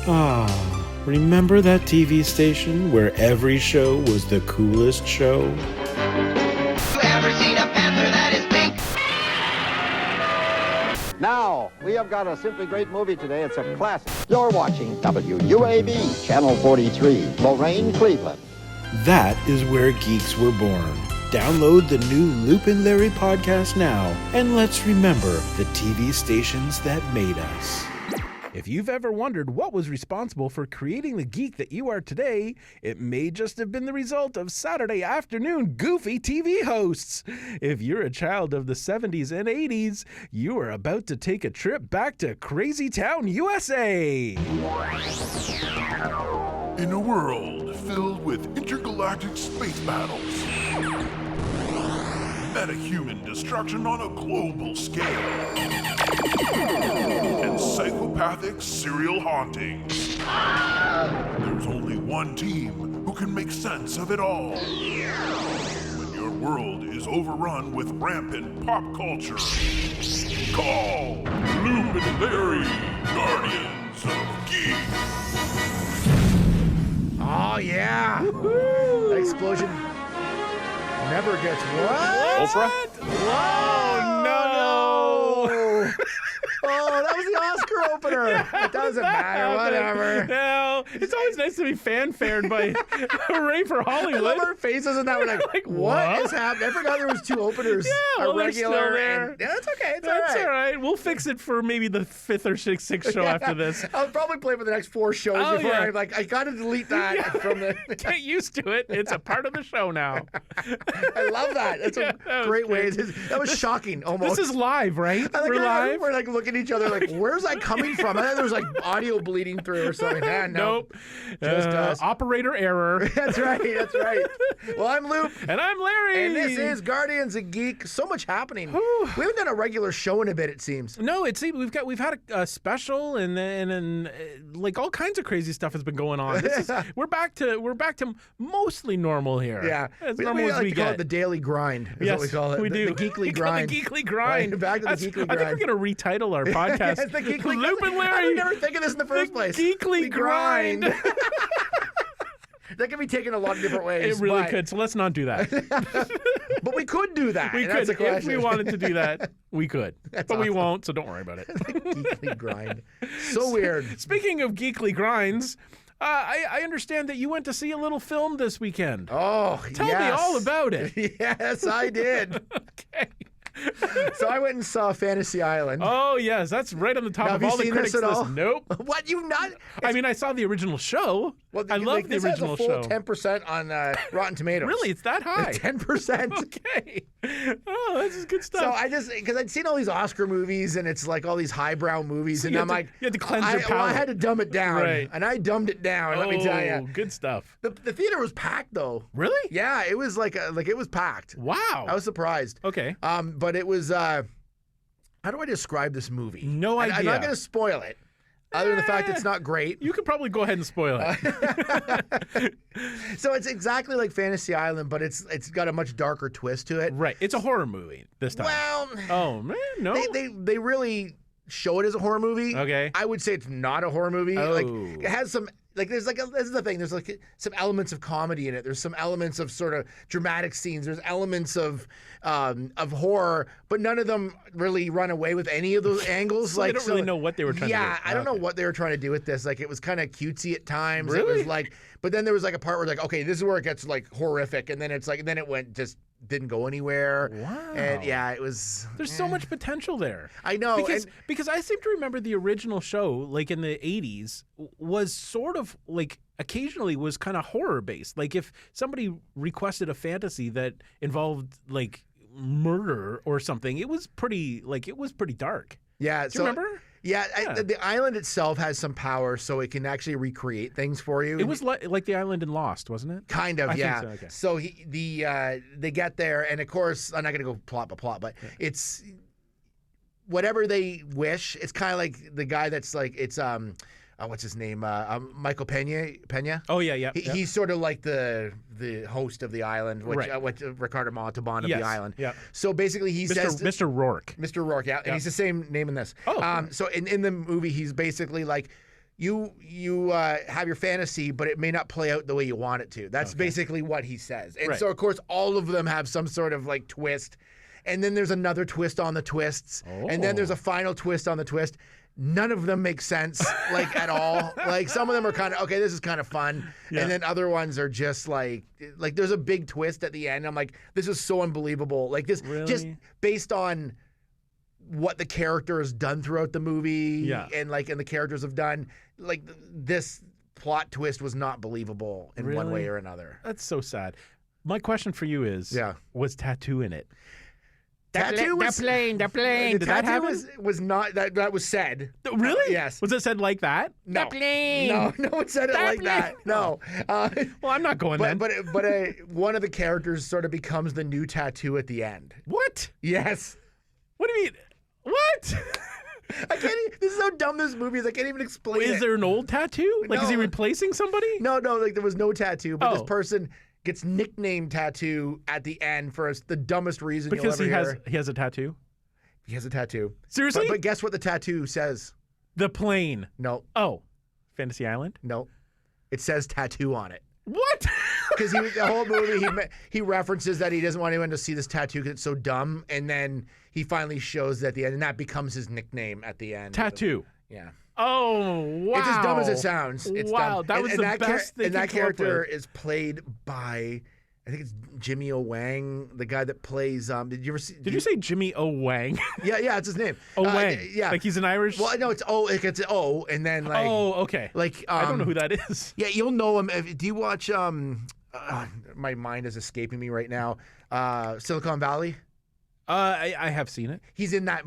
Ah, remember that TV station where every show was the coolest show? You ever seen a panther that is pink? Now, we have got a simply great movie today. It's a classic. You're watching WUAB, Channel 43, Lorraine, Cleveland. That is where geeks were born. Download the new Loop and Larry podcast now, and let's remember the TV stations that made us. If you've ever wondered what was responsible for creating the geek that you are today, it may just have been the result of Saturday afternoon goofy TV hosts. If you're a child of the 70s and 80s, you are about to take a trip back to Crazy Town, USA. In a world filled with intergalactic space battles, metahuman destruction on a global scale, and psychopathic serial hauntings, there's only one team who can make sense of it all. When your world is overrun with rampant pop culture, call Loop and Larry, Guardians of Geek. Oh, yeah. That explosion never gets what? Oprah? Whoa, no. Oh, that was the Oscar opener. It doesn't matter, whatever. No, it's always nice to be fanfared by Hooray for I Hollywood. love our faces and that. We're like, what is happening? I forgot there was two openers. Yeah, well, a they're regular still there. and that's okay. It's That's all right. all right. We'll fix it for maybe the fifth or sixth show after this. I'll probably play for the next 4 shows Oh, before yeah. I got to delete that from the. Get used to it. It's a part of the show now. I love that. That's Yeah, a that was great way. good. That was shocking. Almost. This is live, right? I think We're live. We're like looking at each other like, where's that coming from? I thought there was like audio bleeding through or something. Ah, no. Nope. Just us. Operator error. That's right. That's right. Well, I'm Luke. And I'm Larry. And this is Guardians of Geek. So much happening. We haven't done a regular show in a bit, it seems. No, it's we've had a special and then like all kinds of crazy stuff has been going on. We're back to mostly normal here. Yeah. As we normal as like we to call get. it the daily grind. Is Yes, what we call it. we do. The geekly We call it grind. the geekly grind. Right, back to the That's- geekly I think grind. we're gonna retitle our podcast. It's the geekly Loop and How Larry. did we never think of this in the first place? Geekly grind. That can be taken a lot of different ways. It really but, could. So let's not do that. But we could do that. We and could that's the if question. we wanted to do that. We could, That's but we awesome. won't. So don't worry about it. Geekly grind. So weird. Speaking of geekly grinds, I understand that you went to see a little film this weekend. Oh, Tell me all about it. Yes, I did. Okay. So I went and saw Fantasy Island. Oh yes, that's right on the top Now, of have you all the seen critics this at all? list. Nope. What, you've not? I mean, I saw the original show. Well, I love the this original has a full show. 10% on Rotten Tomatoes. Really, it's that high. 10%. Okay. Oh, this is good stuff. So I just, because I'd seen all these Oscar movies and it's like all these highbrow movies, So and you I'm had to- like, you had to cleanse your well, I palate. had to dumb it down, Right. and I dumbed it down. Let me tell you, Oh, good stuff. the theater was packed though. Really? Yeah, it was like it was packed. Wow. I was surprised. Okay. But it was. How do I describe this movie? No I'm idea. not going to spoil it, other than the fact it's not great. You could probably go ahead and spoil it. So it's exactly like Fantasy Island, but it's got a much darker twist to it. Right. It's a horror movie this time. Well, Oh man, no. they really show it as a horror movie. Okay. I would say it's not a horror movie. Like Oh. it has some this is the thing. There's like some elements of comedy in it. There's some elements of sort of dramatic scenes. There's elements of horror, but none of them really run away with any of those angles. So they don't really know what they were trying to do. Yeah, I don't know Okay. what they were trying to do with this. Like it was kind of cutesy at times. It Really? was like, but then there was like a part where like, okay, this is where it gets like horrific, and then it's like, then it went just didn't go anywhere. Wow. And yeah, it was. There's so much potential there. I know. Because I seem to remember the original show, like in the 80s, was sort of like occasionally was kind of horror based. Like if somebody requested a fantasy that involved like murder or something, it was pretty dark. Yeah. Do you remember? Yeah, Yeah. the island itself has some power, so it can actually recreate things for you. It was like the island in Lost, wasn't it? kind of, I think yeah. so, okay. So they get there, and of course, I'm not going to go plot by plot, but it's whatever they wish. It's kind of like the guy that's like it's what's his name? Michael Pena. Oh yeah, yeah. yeah. He's sort of like the host of the island, which Right. Ricardo Montalban of Yes, the island. yeah. So basically, he says Mr. Rourke. Mr. Rourke, yeah, and Yeah. he's the same name in this. Oh, cool. So in the movie, he's basically like, you have your fantasy, but it may not play out the way you want it to. That's basically what he says. And so, of course, all of them have some sort of like twist. And then there's another twist on the twists. And then there's a final twist on the twist. None of them make sense, like, at all. Like, some of them are kind of, okay, this is kind of fun. Yeah. And then other ones are just like there's a big twist at the end. I'm like, this is so unbelievable. Like, this, just based on what the character has done throughout the movie and the characters have done, like, this plot twist was not believable in one way or another. That's so sad. My question for you is, was Tattoo in it? The plane. Did that happen? Was not that was said. Really? Yes. Was it said like that? No. The plane. No one said it like that. No. Well, I'm not going then. But one of the characters sort of becomes the new Tattoo at the end. What? Yes. What do you mean? What? I can't. This is how dumb this movie is. I can't even explain it. Is there an old Tattoo? Like, is he replacing somebody? No. Like, there was no tattoo, but this person gets nicknamed Tattoo at the end for the dumbest reason you'll ever hear. Because he has a tattoo? He has a tattoo. Seriously? But guess what the tattoo says? The plane. No. Oh. Fantasy Island? No. It says Tattoo on it. What? Because the whole movie, he references that he doesn't want anyone to see this tattoo because it's so dumb, and then he finally shows it at the end, and that becomes his nickname at the end. Tattoo. Yeah. Oh, wow. It's as dumb as it sounds. It's wow, dumb. that was the best thing. And that character is played by, I think it's Jimmy O. Wang, the guy that plays. Did you ever see? Did you say Jimmy O. Wang? Yeah, it's his name. O. Wang. Yeah, like he's an Irish. Well, no, it's O. It's O, and then like. Oh, okay. Like I don't know who that is. Yeah, you'll know him. Do you watch? My mind is escaping me right now. Silicon Valley. I have seen it. He's in that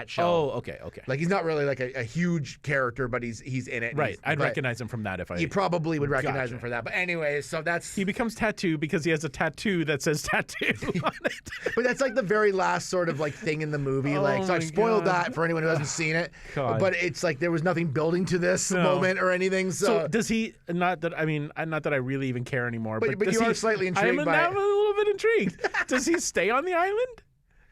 show. Oh, okay. Like, he's not really like a huge character, but he's in it. Right. I'd recognize him from that if I. You probably would recognize him for that. But anyway, so that's. He becomes Tattoo because he has a tattoo that says Tattoo on it. But that's like the very last sort of like thing in the movie. Like, so I've spoiled that for anyone who hasn't seen it. God. But it's like there was nothing building to this moment or anything. So does he? Not that I really even care anymore. But you are slightly intrigued by it. I'm a little bit intrigued. Does he stay on the island?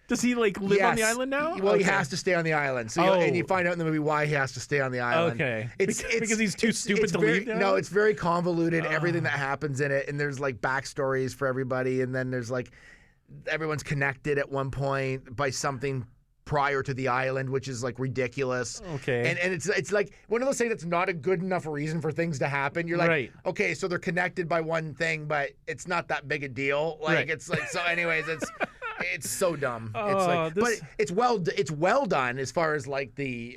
Does he like live on the island now? Well, he has to stay on the island. So and you find out in the movie why he has to stay on the island. Okay. It's because he's too stupid to leave. No, it's very convoluted. Everything that happens in it, and there's like backstories for everybody, and then there's like everyone's connected at one point by something prior to the island, which is like ridiculous. Okay. And it's like one of those things that's not a good enough reason for things to happen. You're like, okay, so they're connected by one thing, but it's not that big a deal. Like it's like so. Anyways, it's so dumb. It's like, but it's well done as far as like the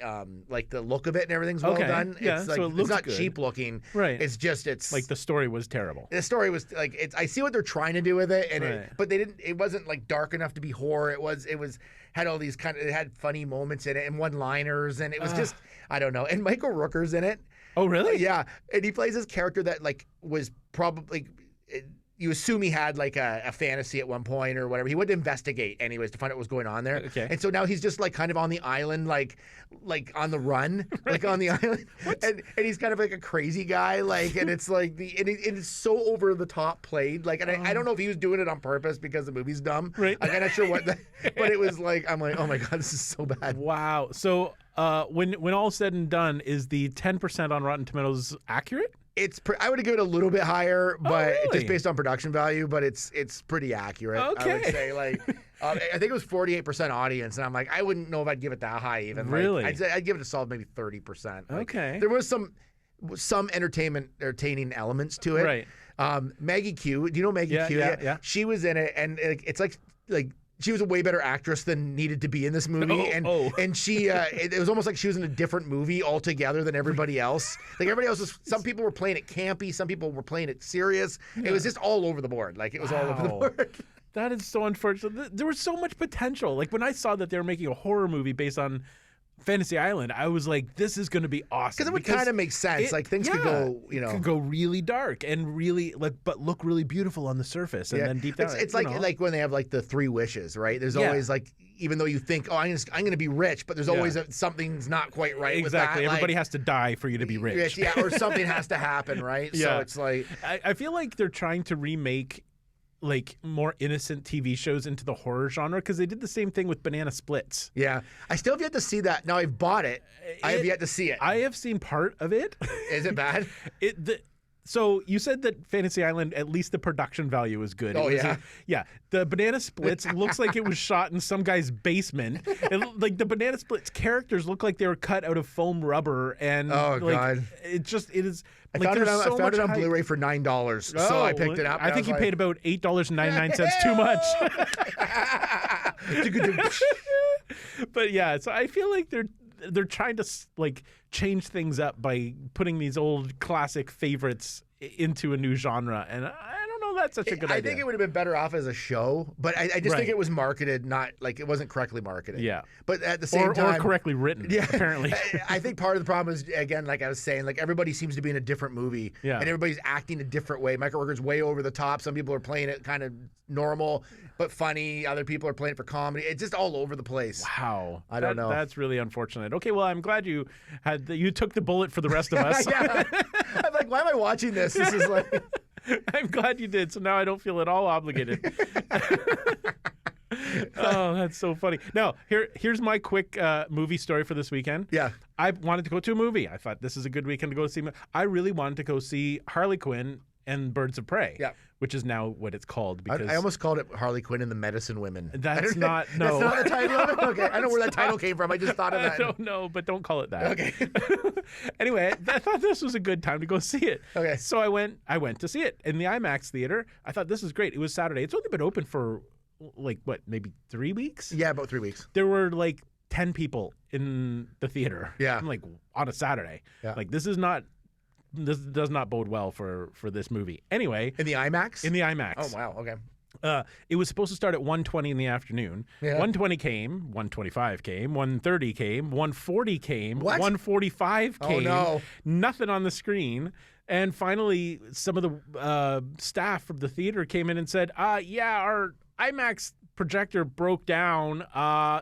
look of it and everything's well done. Yeah, it's like so it looks it's not good. cheap looking. Right. It's like the story was terrible. The story was like I see what they're trying to do with it, and but they didn't. It wasn't like dark enough to be horror. It had all these it had funny moments in it and one-liners, and it was just I don't know. And Michael Rooker's in it. Oh really? Yeah, and he plays this character that like was probably. You assume he had like a fantasy at one point or whatever. He went to investigate anyways to find out what was going on there. Okay. And so now he's just like kind of on the island, like on the run, like on the island. And he's kind of like a crazy guy, like, and it's like it's so over the top played. Like, and I don't know if he was doing it on purpose because the movie's dumb. Right. Like, I'm not sure what, but it was like, I'm like, oh my God, this is so bad. Wow. So when all's said and done, is the 10% on Rotten Tomatoes accurate? I would have given it a little bit higher, but really? just based on production value. But it's pretty accurate. Okay. I would say like I think it was 48% audience, and I'm like I wouldn't know if I'd give it that high even. Really? Like, I'd give it a solid maybe 30%. Like, okay. There was some entertaining elements to it. Right. Maggie Q. Do you know Maggie Q? Yeah. She was in it, and it's like. She was a way better actress than needed to be in this movie, and she it was almost like she was in a different movie altogether than everybody else. Like everybody else some people were playing it campy, some people were playing it serious. Yeah. It was just all over the board. Like it was all over the board. That is so unfortunate. There was so much potential. Like when I saw that they were making a horror movie based on Fantasy Island, I was like, this is going to be awesome. Because it would kind of make sense. Like things could go, could go really dark and really but look really beautiful on the surface, and then deep down. It's like when they have like the 3 wishes, right? There's always like, even though you think, oh, I'm going to be rich, but there's always something's not quite right with that. Exactly. Everybody has to die for you to be rich. Yeah, or something has to happen, right? So it's like I feel like they're trying to remake like more innocent TV shows into the horror genre, because they did the same thing with Banana Splits. Yeah. I still have yet to see that. Now, I've bought it. I have yet to see it. I have seen part of it. Is it bad? So you said that Fantasy Island, at least the production value is good. Oh, yeah? Yeah. The Banana Splits looks like it was shot in some guy's basement. Like the Banana Splits characters look like they were cut out of foam rubber. And God. It is. I like, found it on hype. Blu-ray for $9, so I picked it up. I think you paid about $8.99 too much. But yeah, so I feel like they're trying to like change things up by putting these old classic favorites into a new genre, and I don't know that's such a good idea. I think it would have been better off as a show, but I just think it was marketed not like it wasn't correctly marketed. Yeah, but at the same time, or correctly written. Yeah, apparently. I think part of the problem is, again, like I was saying, like everybody seems to be in a different movie, and everybody's acting a different way. Michael Rooker's way over the top. Some people are playing it kind of normal but funny. Other people are playing it for comedy. It's just all over the place. Wow, I don't know. That's really unfortunate. Okay, well, I'm glad you took the bullet for the rest of us. Yeah. I'm like, why am I watching this? This is like. I'm glad you did. So now I don't feel at all obligated. Oh, that's so funny. Now, here's my quick movie story for this weekend. Yeah. I wanted to go to a movie. I thought this is a good weekend to go see. I really wanted to go see Harley Quinn and Birds of Prey, which is now what it's called. Because I almost called it Harley Quinn and the Medicine Women. That's not, no. That's not the title of it? Okay, I know where that title came from. I just thought of that. I don't know, but don't call it that. Okay. Anyway, I thought this was a good time to go see it. Okay. So I went to see it in the IMAX theater. I thought this is great. It was Saturday. It's only been open for like, what, maybe 3 weeks? Yeah, about 3 weeks. There were like 10 people in the theater. Yeah. I'm like, on a Saturday. Yeah. Like, this does not bode well for this movie. Anyway. In the IMAX? In the IMAX. Oh, wow. Okay. It was supposed to start at 1:20 in the afternoon. Yeah. 1:20 came, 1:25 came, 1:30 came, 1:40 came, What? 1:45 came. Oh, no. Nothing on the screen. And finally, some of the staff from the theater came in and said, yeah, our IMAX projector broke down,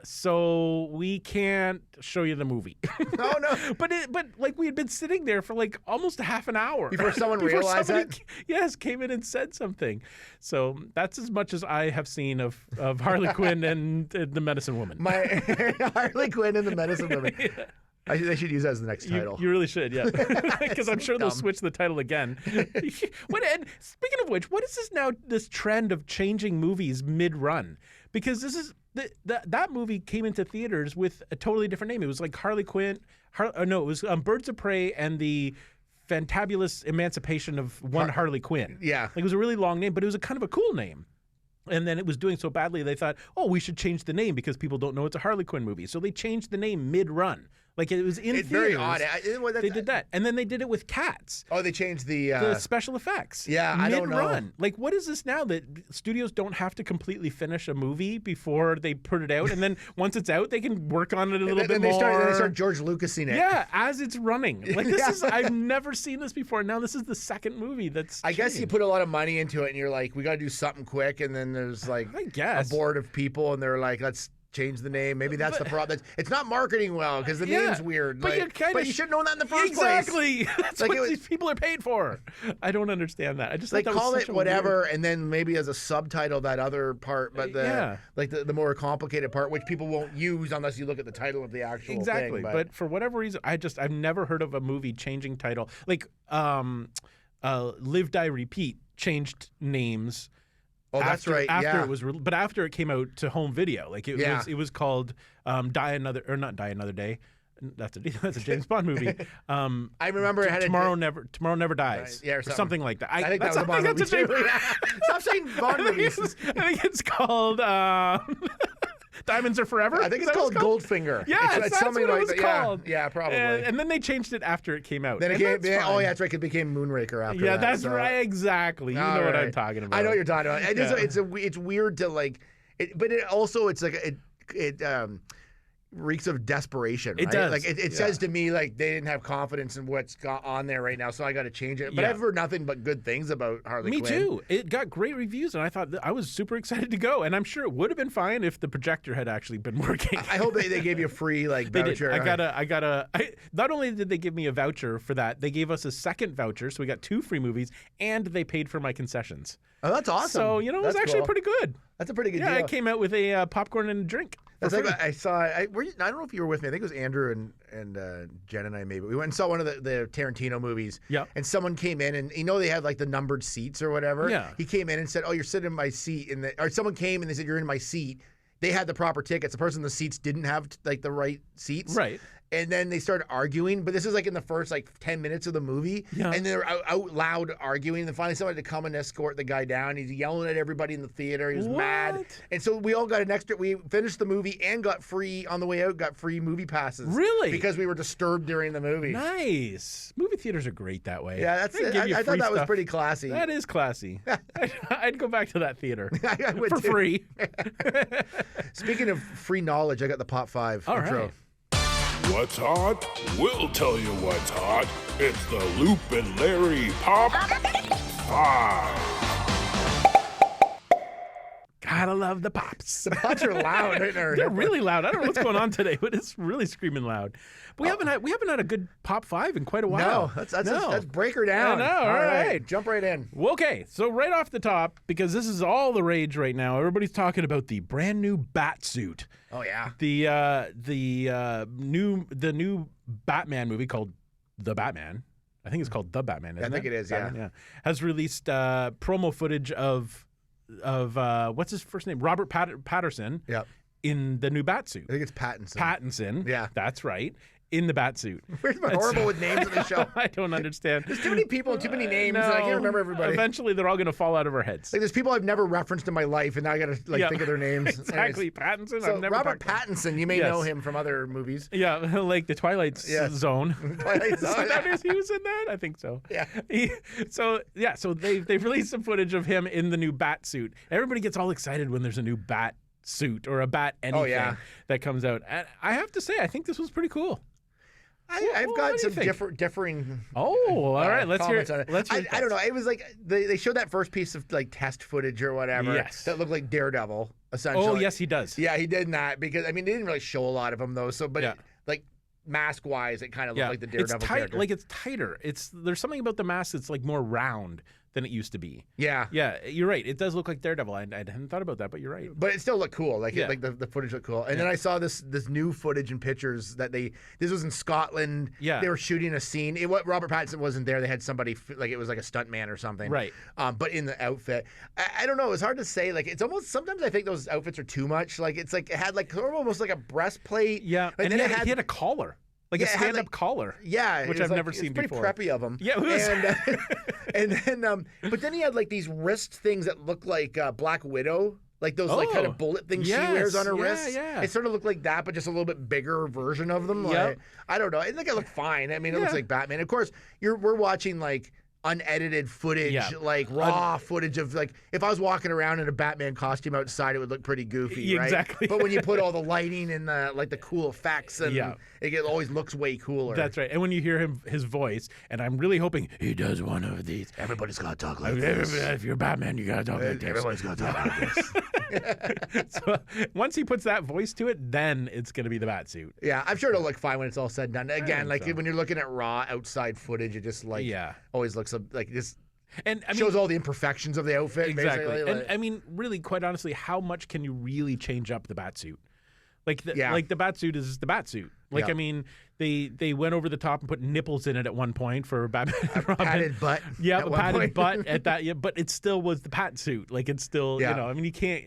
so we can't show you the movie. Oh, no. But like we had been sitting there for like almost a half an hour Before someone realized that? Yes, came in and said something. So that's as much as I have seen of Harley Quinn and the Medicine Woman. My Harley Quinn and the Medicine Woman. Yeah. They should use that as the next title. You really should, yeah. Because I'm sure they'll switch the title again. And speaking of which, what is this trend of changing movies mid-run? Because this is that movie came into theaters with a totally different name. It was like Harley Quinn. It was Birds of Prey and the Fantabulous Emancipation of One Harley Quinn. Yeah. Like, it was a really long name, but it was a kind of a cool name. And then it was doing so badly, they thought, we should change the name because people don't know it's a Harley Quinn movie. So they changed the name mid-run. Like, it was in theaters. Very odd. They did that. And then they did it with Cats. Oh, they changed the special effects. Yeah, I don't know. Mid-run. Like, what is this now that studios don't have to completely finish a movie before they put it out? And then once it's out, they can work on it a little bit more. Then they start George Lucasing it. Yeah, as it's running. Like, this is, I've never seen this before. Now this is the second movie that's I guess you put a lot of money into it and you're like, we got to do something quick. And then there's like a board of people and they're like, let's change the name. Maybe that's the problem. It's not marketing well because the name's weird. But, but you should have known that in the first place. Exactly. That's like what these people are paid for. I don't understand that. I just like thought that call was it whatever, and then maybe as a subtitle that other part, but the more complicated part, which people won't use unless you look at the title of the actual thing. But for whatever reason, I've never heard of a movie changing title. Like Live, Die, Repeat changed names. Oh, that's right. After it was, but after it came out to home video, like it was called Not Die Another Day. That's a James Bond movie. I remember it had Tomorrow Never Dies. Right. Yeah, or something like that. I think that was a Bond movie too. Stop saying Bond movies. I think it's called Diamonds Are Forever. I think it's called Goldfinger. Yeah, it's something what like it was that. called. Yeah, probably. And then they changed it after it came out. Then that's right. It became Moonraker after that. Yeah, that's right. Exactly. You know what I'm talking about. I know what you're talking about. It's weird to like, but it also it's like reeks of desperation. It right? does. Like it says to me like they didn't have confidence in what's got on there right now, so I got to change it. But I've heard nothing but good things about Harley Me Quinn. too. It got great reviews, and I thought I was super excited to go. And I'm sure it would have been fine if the projector had actually been working. I hope they gave you a free They voucher. did. Not only did they give me a voucher for that, they gave us a second voucher, so we got 2 free movies, and they paid for my concessions. Oh, that's awesome. So it was That's actually cool. pretty good. That's a pretty good Yeah, deal. I came out with a popcorn and a drink. That's like I saw. I don't know if you were with me. I think it was Andrew and Jen and I maybe. We went and saw one of the Tarantino movies. Yeah. And someone came in and they had like the numbered seats or whatever. Yeah. He came in and said, "Oh, you're sitting in my seat." Or someone came and they said, "You're in my seat." They had the proper tickets. The person in the seats didn't have like the right seats. Right. And then they started arguing, but this is like in the first like 10 minutes of the movie. Yeah. And they were out loud arguing. And then finally someone had to come and escort the guy down. He's yelling at everybody in the theater. He was mad. What? And so we all got we finished the movie and got free, on the way out, got free movie passes. Really? Because we were disturbed during the movie. Nice. Movie theaters are great that way. Yeah, that's They it. give you I thought free that was stuff. pretty classy. That is classy. I'd go back to that theater I would for too. free. Speaking of free knowledge, I got the Pop 5 All intro. right. What's hot? We'll tell you what's hot. It's the Loop and Larry Pop 5. Gotta love the pops. The pops are loud. Right? They're really loud. I don't know what's going on today, but it's really screaming loud. But we haven't had a good Pop 5 in quite a while. No, let's break her down. I know, all right. Jump right in. Well, okay, so right off the top, because this is all the rage right now, everybody's talking about the brand new bat suit. Oh yeah. The new Batman movie called The Batman. I think it's called The Batman. Isn't I think it is. Yeah. Batman, has released promo footage of what's his first name? Robert Patterson. Yep. In the new bat suit. I think it's Pattinson. Pattinson. Yeah. That's right. In the bat suit. We're horrible with names in the show. I don't understand. There's too many people and too many names, and I can't remember everybody. Eventually, they're all going to fall out of our heads. Like there's people I've never referenced in my life, and now I got to think of their names. Exactly. Anyways. Pattinson. So I've never Robert talked about- Pattinson, you may Yes. know him from other movies. Yeah, like the Twilight Zone. Twilight Zone. So that is, he was in that? I think so. Yeah. So they've released some footage of him in the new bat suit. Everybody gets all excited when there's a new bat suit or a bat anything that comes out. And I have to say, I think this was pretty cool. I've what got do you some think? differing. Oh, all right. Let's hear comments on it. Let's hear I don't know. It was like they showed that first piece of like test footage or whatever. Yes. That looked like Daredevil. Essentially. Oh, yes, he does. Yeah, he did that because they didn't really show a lot of him though. So, but Yeah. like mask wise, it kind of looked like the Daredevil it's tight, character. like it's tighter. There's something about the mask that's like more round than it used to be. yeah. Yeah, you're right. It does look like Daredevil. I hadn't thought about that, but you're right. But it still looked cool. Like Yeah. the footage looked cool. And then I saw this new footage and pictures that this was in Scotland. Yeah. They were shooting a scene. Robert Pattinson wasn't there. They had somebody like it was like a stuntman or something. Right. But in the outfit, I don't know. It was hard to say. Like it's almost sometimes I think those outfits are too much. Like it's like it had like almost like a breastplate. Yeah, And and then he had a collar, like Yeah, a it had, stand-up like- collar. Yeah, Which it was I've like- never it was seen pretty before. preppy of him. Yeah, it was. But then he had like these wrist things that look like Black Widow, like those like kind Oh, of bullet things yes, she wears on her yeah, wrists. yeah. It sort of looked like that, but just a little bit bigger version of them. Yep. Like, I don't know. I think it looked fine. I mean, it looks Yeah. like Batman. Of course, we're watching like unedited footage, Yeah. like raw footage of like if I was walking around in a Batman costume outside, it would look pretty goofy, right? Exactly. But when you put all the lighting and the cool effects, and Yeah. it always looks way cooler. That's right. And when you hear his voice, and I'm really hoping he does one of these. Everybody's got to talk like If you're Batman, you gotta talk like this. Everybody's got to talk like this. So once he puts that voice to it, then it's gonna be the bat suit. Yeah, I'm sure it'll look fine when it's all said and done. Again, think like so. when you're looking at raw outside footage, it just like Yeah. always looks like this And I mean, shows all the imperfections of the outfit. exactly. Basically. And Like- I mean, really, quite honestly, how much can you really change up the bat suit? Like the Yeah. like the bat suit is the bat suit. Like Yeah. I mean, they went over the top and put nipples in it at one point for Batman and Robin. padded butt. Yeah, at a one padded point. butt at that. Yeah, but it still was the pat suit. Like it's still, Yeah. I mean, you can't,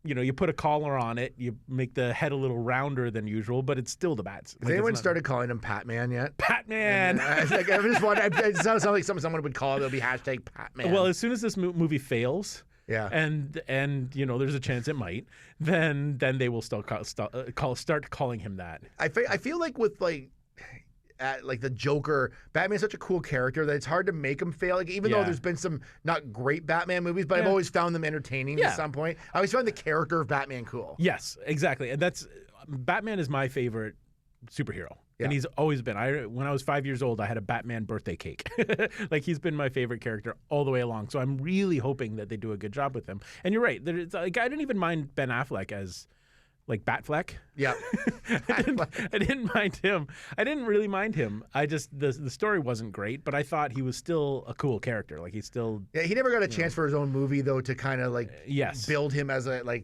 you put a collar on it, you make the head a little rounder than usual, but it's still the bats. Has anyone started calling him Patman yet? Batman? I just want. It sounds like something someone would call it. It'll be hashtag Patman. Well, as soon as this movie fails, yeah. and there's a chance it might, then they will still start calling him that. I feel like with like the Joker, Batman's such a cool character that it's hard to make him fail. Like even though Yeah. there's been some not great Batman movies, but I've Yeah. always found them entertaining Yeah. at some point. I always found the character of Batman cool. Yes, exactly, and that's Batman is my favorite superhero. Yeah. And he's always been. When I was 5 years old, I had a Batman birthday cake. Like, he's been my favorite character all the way along. So I'm really hoping that they do a good job with him. And you're right. Like, I didn't even mind Ben Affleck as like Batfleck. Yeah. I didn't mind him. I didn't really mind him. I just the story wasn't great, but I thought he was still a cool character. Like, he's still. Yeah, he never got a chance for his own movie though to kind of like yes. build him as a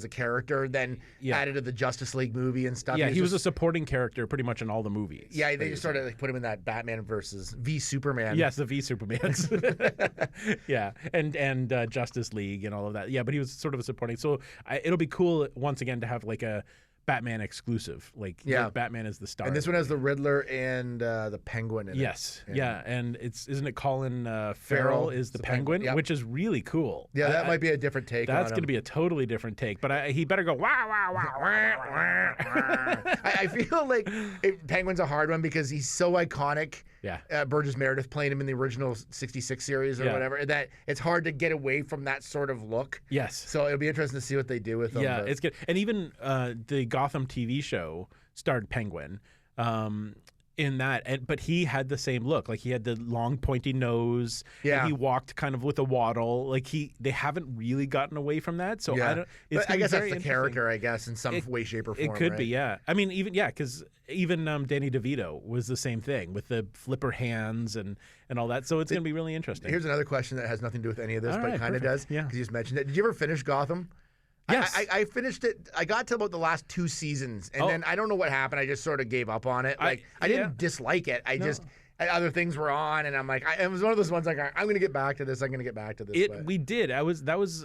character. Then added to the Justice League movie and stuff. Yeah, he was a supporting character pretty much in all the movies. Yeah, they just sort of like put him in that Batman versus V Superman. Yes, the V Supermans. Yeah, and Justice League and all of that. Yeah, but he was sort of a supporting. So it'll be cool once again to have like a Batman exclusive. Like, Batman is the star. And this one has the Riddler and the Penguin in it. Yes, yeah, and isn't it Colin Farrell is the Penguin, which is really cool. Yeah, that might be a different take. That's going to be a totally different take, but he better go wow wow wow. I feel like Penguin's a hard one because he's so iconic. Yeah, Burgess Meredith playing him in the original '66 series or whatever. That it's hard to get away from that sort of look. Yes. So it'll be interesting to see what they do with him. Yeah, it's good. And even the Gotham TV show starred Penguin in that, but he had the same look. Like, he had the long pointy nose. Yeah. And he walked kind of with a waddle. Like, they haven't really gotten away from that. So yeah. I guess that's the character. I guess in some way, shape, or form. It could be. Yeah. I mean, because even Danny DeVito was the same thing with the flipper hands and all that. So it's going to be really interesting. Here's another question that has nothing to do with any of this, but kind of does. Yeah. Because you just mentioned it. Did you ever finish Gotham? Yes. I finished it. I got to about the last 2 seasons, and then I don't know what happened. I just sort of gave up on it. Like, I didn't dislike it. I just other things were on, and I'm like, it was one of those ones like, I'm going to get back to this. I'm going to get back to this. We did. That was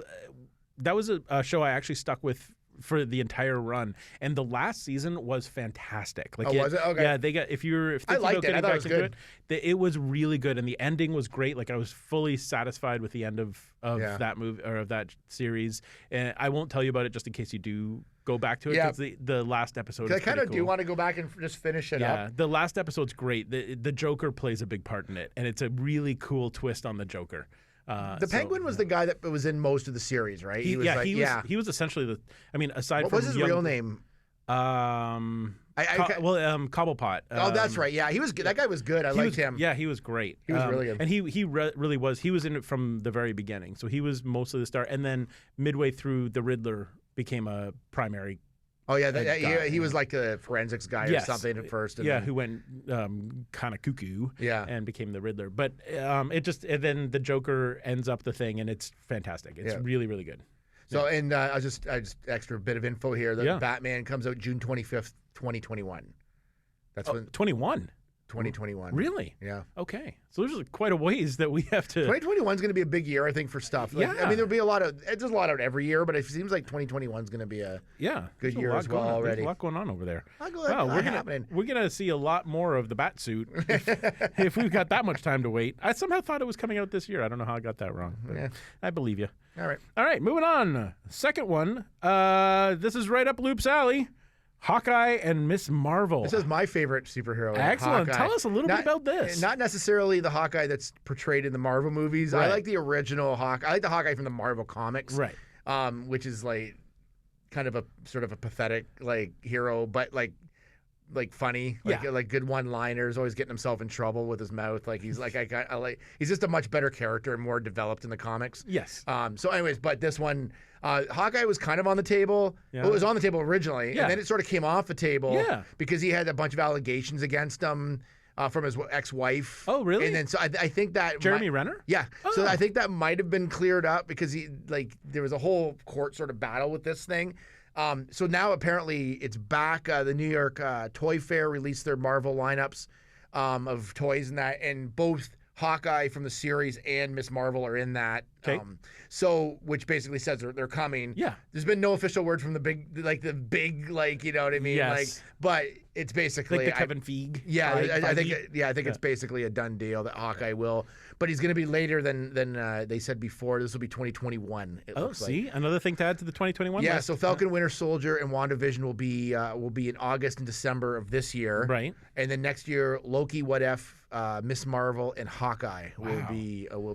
a show I actually stuck with for the entire run, and the last season was fantastic. Like, was it? Okay. Yeah, they got if I liked it. I thought it was good. It was really good, and the ending was great. Like, I was fully satisfied with the end of that movie or of that series. And I won't tell you about it just in case you do go back to it, because the last episode. I kind of do want to go back and just finish it up. Yeah, the last episode's great. The Joker plays a big part in it, and it's a really cool twist on the Joker. The Penguin was the guy that was in most of the series, right? He was essentially aside what from was his real name? Cobblepot. Oh, that's right. Yeah, he was good. That guy was good. I liked him. Yeah, he was great. He was really good. And he really was. He was in it from the very beginning. So he was mostly the star. And then midway through, the Riddler became a primary. Oh yeah, he was like a forensics guy or something at first. And who went kind of cuckoo. Yeah. And became the Riddler. But and then the Joker ends up the thing, and it's fantastic. It's really, really good. So and I just extra bit of info here. The Batman comes out June 25th, 2021. That's when 21. 2021. Really? Yeah. Okay. So there's quite a ways that we have to. 2021 is going to be a big year, I think, for stuff. Like, I mean, there'll be there's a lot out every year, but it seems like 2021 is going to be a good year as well already. There's a lot going on over there. We're going to see a lot more of the bat suit if we've got that much time to wait. I somehow thought it was coming out this year. I don't know how I got that wrong. Yeah. I believe you. All right. Moving on. Second one. This is right up Loop's alley. Hawkeye and Miss Marvel. This is my favorite superhero. Excellent. Hawkeye. Tell us a little bit about this. Not necessarily the Hawkeye that's portrayed in the Marvel movies. Right. I like the original Hawkeye. I like the Hawkeye from the Marvel comics. Right. Which is like kind of a sort of a pathetic like hero, but like funny, like good one-liners, always getting himself in trouble with his mouth. Like he's like he's just a much better character and more developed in the comics. Yes. So anyways, but this one, Hawkeye was kind of on the table. Yeah. Well, it was on the table originally, and then it sort of came off the table because he had a bunch of allegations against him from his ex-wife. Oh, really? And then so I think that Jeremy Renner? Yeah. Oh. So I think that might have been cleared up because there was a whole court sort of battle with this thing. So now apparently it's back. The New York Toy Fair released their Marvel lineups of toys and that, and both Hawkeye from the series and Miss Marvel are in that. Okay. So which basically says they're coming. Yeah. There's been no official word from the big, you know what I mean? Yes. Like, but it's basically like the Kevin Feige. Yeah, I think it's basically a done deal that Hawkeye will, but he's going to be later than they said before. This will be 2021. It looks see, another thing to add to the 2021. Yeah, list. so Falcon, Winter Soldier, and WandaVision will be in August and December of this year. Right. And then next year, Loki, What If, Miss Marvel, and Hawkeye will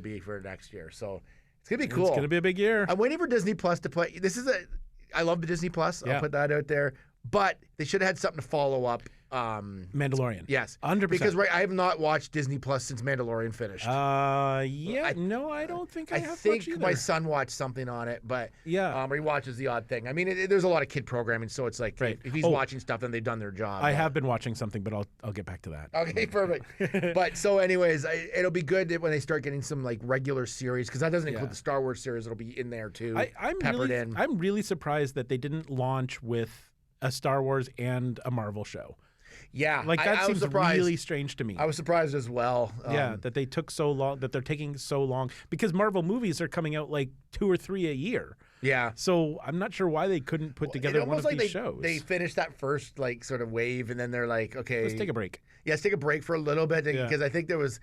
be for next year. So it's gonna be cool. It's gonna be a big year. I'm waiting for Disney Plus to play. I love the Disney Plus. I'll put that out there. but they should have had something to follow up. Mandalorian. Yes, 100%. Because I have not watched Disney Plus since Mandalorian finished. No, I don't think I have much think either. my son watched something on it, but Yeah. he watches the odd thing. I mean, there's a lot of kid programming, so it's like Right. if he's watching stuff, then they've done their job. I have been watching something, but I'll get back to that. Okay, perfect. But so, anyways, it'll be good when they start getting some like regular series because that doesn't include the Star Wars series. It'll be in there too. I'm really surprised that they didn't launch with a Star Wars and a Marvel show. Yeah, Like that I seems was surprised. really strange to me. I was surprised as well. That they took so long, that they're taking so long because Marvel movies are coming out like 2 or 3 a year. Yeah. So I'm not sure why they couldn't put together one of these shows. They finished that first like sort of wave, and then they're like, okay, Let's take a break. Yeah, let's take a break for a little bit because I think there was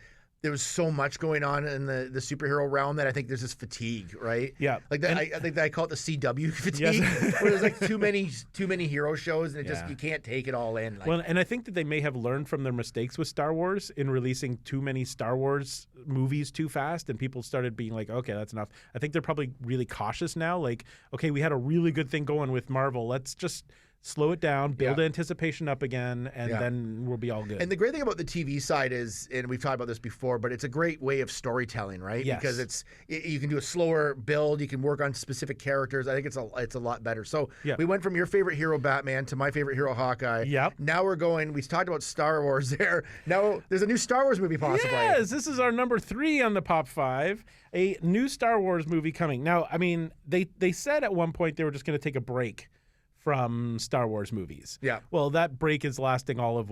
so much going on in the superhero realm that I think there's this fatigue, right? Yeah. Like that, I think that I call it the CW fatigue, where there's like too many hero shows, and it just you can't take it all in. Like, Well, and I think that they may have learned from their mistakes with Star Wars in releasing too many Star Wars movies too fast, and people started being like, okay, that's enough. I think they're probably really cautious now. Like, okay, we had a really good thing going with Marvel. Let's just slow it down, build anticipation up again, and then we'll be all good. And the great thing about the TV side is, and we've talked about this before, but it's a great way of storytelling, right? Yes. Because you can do a slower build, you can work on specific characters. I think it's a lot better. So we went from your favorite hero Batman to my favorite hero Hawkeye. Yep. Now we talked about Star Wars there. Now there's a new Star Wars movie possibly. Yes, this is our number 3 on the Pop 5, a new Star Wars movie coming. Now, I mean, they said at one point they were just going to take a break from Star Wars movies. Yeah. Well, that break is lasting all of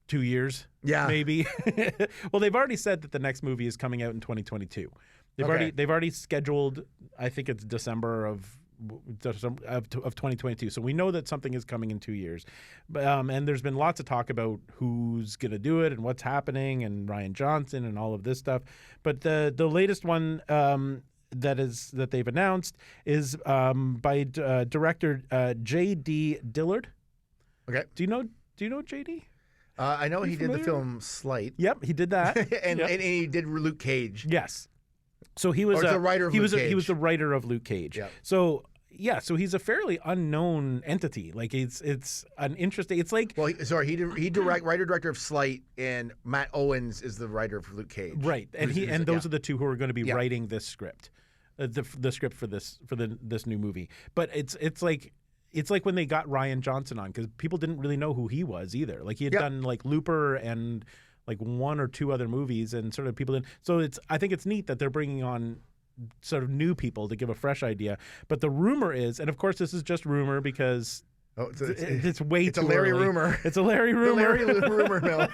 2 years? Yeah. Maybe. Well, they've already said that the next movie is coming out in 2022. They've already scheduled, I think it's December of 2022. So we know that something is coming in 2 years. But and there's been lots of talk about who's going to do it and what's happening and Rian Johnson and all of this stuff. But the latest one that they've announced is by director J.D. Dillard. Okay. Do you know J.D.? I know he familiar? did the film Slight. Yep, he did that. and he did Luke Cage. Yes. So he was the writer of Luke Cage. He was the writer of Luke Cage. Yep. So he's a fairly unknown entity. Like it's an interesting. It's like he writer director of Slight, and Matt Owens is the writer of Luke Cage. Right, and those are the two who are going to be writing this script, the script for this new movie. But it's like when they got Rian Johnson on, because people didn't really know who he was either. Like he had done like Looper and like 1 or 2 other movies, and sort of people didn't. So I think it's neat that they're bringing on sort of new people to give a fresh idea. But the rumor is, and of course this is just rumor because it's way too a Larry early. rumor. It's a Larry rumor. The Larry rumor mill.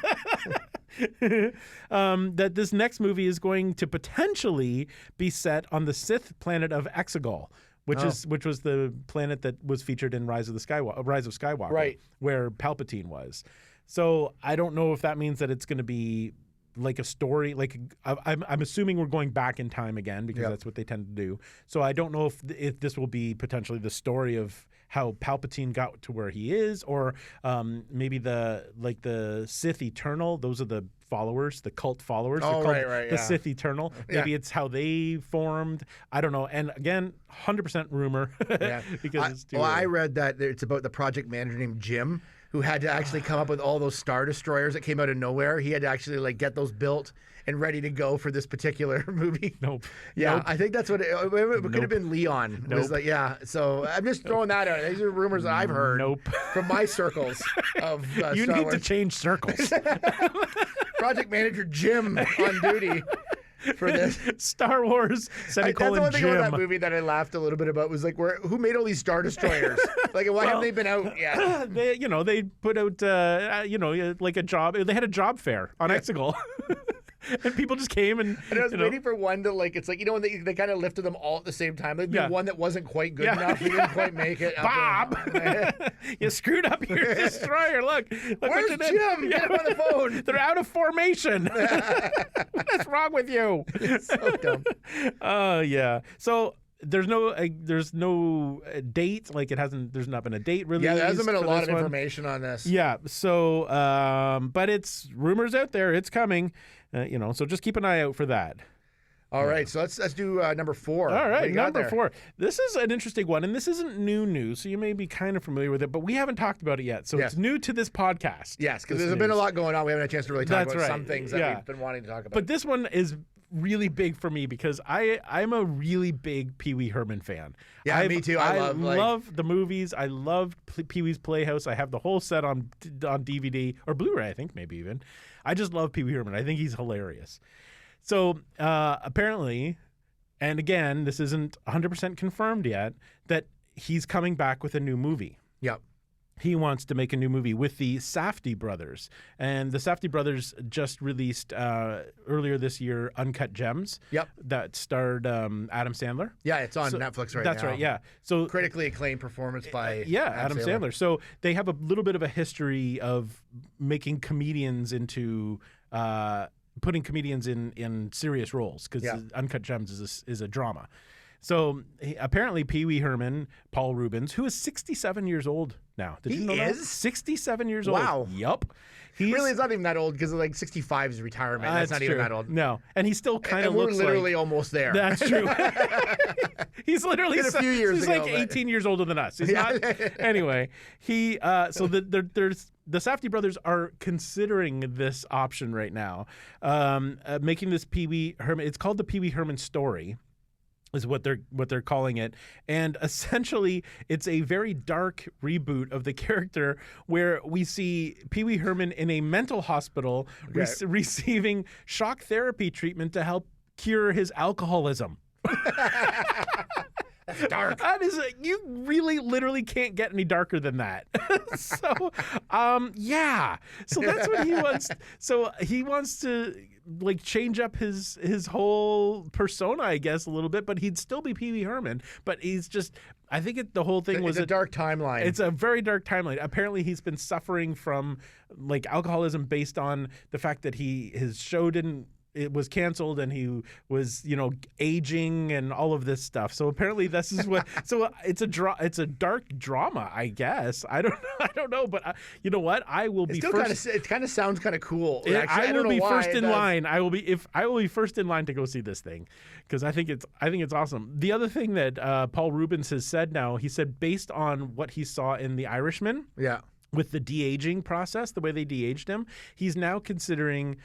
That this next movie is going to potentially be set on the Sith planet of Exegol, which was the planet that was featured in Rise of Skywalker, right, where Palpatine was. So I don't know if that means that it's going to be like a story. Like I'm assuming we're going back in time again because that's what they tend to do. So I don't know if this will be potentially the story of how Palpatine got to where he is, or maybe the Sith Eternal. Those are the followers, the cult followers. Oh, right, the Sith Eternal. Maybe it's how they formed. I don't know. And again, 100% rumor. Because it's too early. I read that it's about the project manager named Jim, who had to actually come up with all those Star Destroyers that came out of nowhere. He had to actually like get those built and ready to go for this particular movie. Nope. Yeah, Nope. I think that's what it could have been. Leon. Nope. Was like, so I'm just throwing that out. These are rumors that I've heard. Nope. From my circles of you Star need Wars. to change circles. Project manager Jim on duty for this. Star Wars That's the semicolon one thing about Jim. that movie that I laughed a little bit about was like, who made all these Star Destroyers? Like, why haven't they been out yet? They put out like a job. They had a job fair on Exegol. And people just came and I was waiting for one to like. It's like when they kind of lifted them all at the same time. There'd be one that wasn't quite good enough. He didn't quite make it. Bob, you screwed up your destroyer. Look where's what you Jim? did. Get him on the phone. They're out of formation. What's wrong with you? It's so dumb. Yeah. So there's no date. Like there's not been a date released. Yeah, there hasn't been a lot of one. information on this. Yeah. So, but it's rumors out there. It's coming. So just keep an eye out for that. All right, so let's do number 4. All What do right, you got number there? 4. This is an interesting one, and this isn't new news, so you may be kind of familiar with it, but we haven't talked about it yet. So Yes. it's new to this podcast. Yes, because This there's been a news. lot going on. We haven't had a chance to really talk That's about right. some things that Yeah. we've been wanting to talk about. But this one is really big for me because I'm a really big Pee Wee Herman fan. Yeah, me too. I love the movies. I love Pee Wee's Playhouse. I have the whole set on DVD or Blu-ray, I think maybe even. I just love Pee Wee Herman. I think he's hilarious. So apparently, and again, this isn't 100% confirmed yet, that he's coming back with a new movie. Yep. He wants to make a new movie with the Safdie brothers. And the Safdie brothers just released earlier this year Uncut Gems. Yep. That starred Adam Sandler. Yeah, it's on So- Netflix right That's now. right, yeah. So Critically acclaimed performance by Adam Sandler. So they have a little bit of a history of making comedians into putting comedians in serious roles because Yeah. Uncut Gems is a drama. So apparently Pee Wee Herman, Paul Rubens, who is 67 years old now. Did you know that? is? 67 years Wow. old. Yup. He's, Really, it's not even that old because like 65 is retirement. That's not even true. that old. No. And he still kind of And we're looks literally like... almost there. That's true. He's literally Been a few years he's ago, like but- 18 years older than us. He's Yeah. not. Anyway, he so there's the Safdie brothers are considering this option right now, making this Pee Wee Herman. It's called the Pee Wee Herman story, is what they're calling it, and essentially it's a very dark reboot of the character where we see Pee Wee Herman in a mental hospital receiving shock therapy treatment to help cure his alcoholism. That's dark. That is you really literally can't get any darker than that. So yeah. So that's what he wants. So he wants to like change up his whole persona, I guess, a little bit, but he'd still be Pee Wee Herman. But he's just I think the whole thing was a dark timeline. It's a very dark timeline. Apparently he's been suffering from like alcoholism based on the fact that his show it was canceled and he was, aging and all of this stuff. So apparently this is what. So it's a dark drama, I guess. I don't know, but you know what? I will be first. It kind of sounds kind of cool. Yeah, Actually, I don't will be know why first it in does. line. I will be first in line to go see this thing because I think it's awesome. The other thing that Paul Rubens has said now, he said based on what he saw in The Irishman. Yeah. With the de-aging process, the way they de-aged him, he's now considering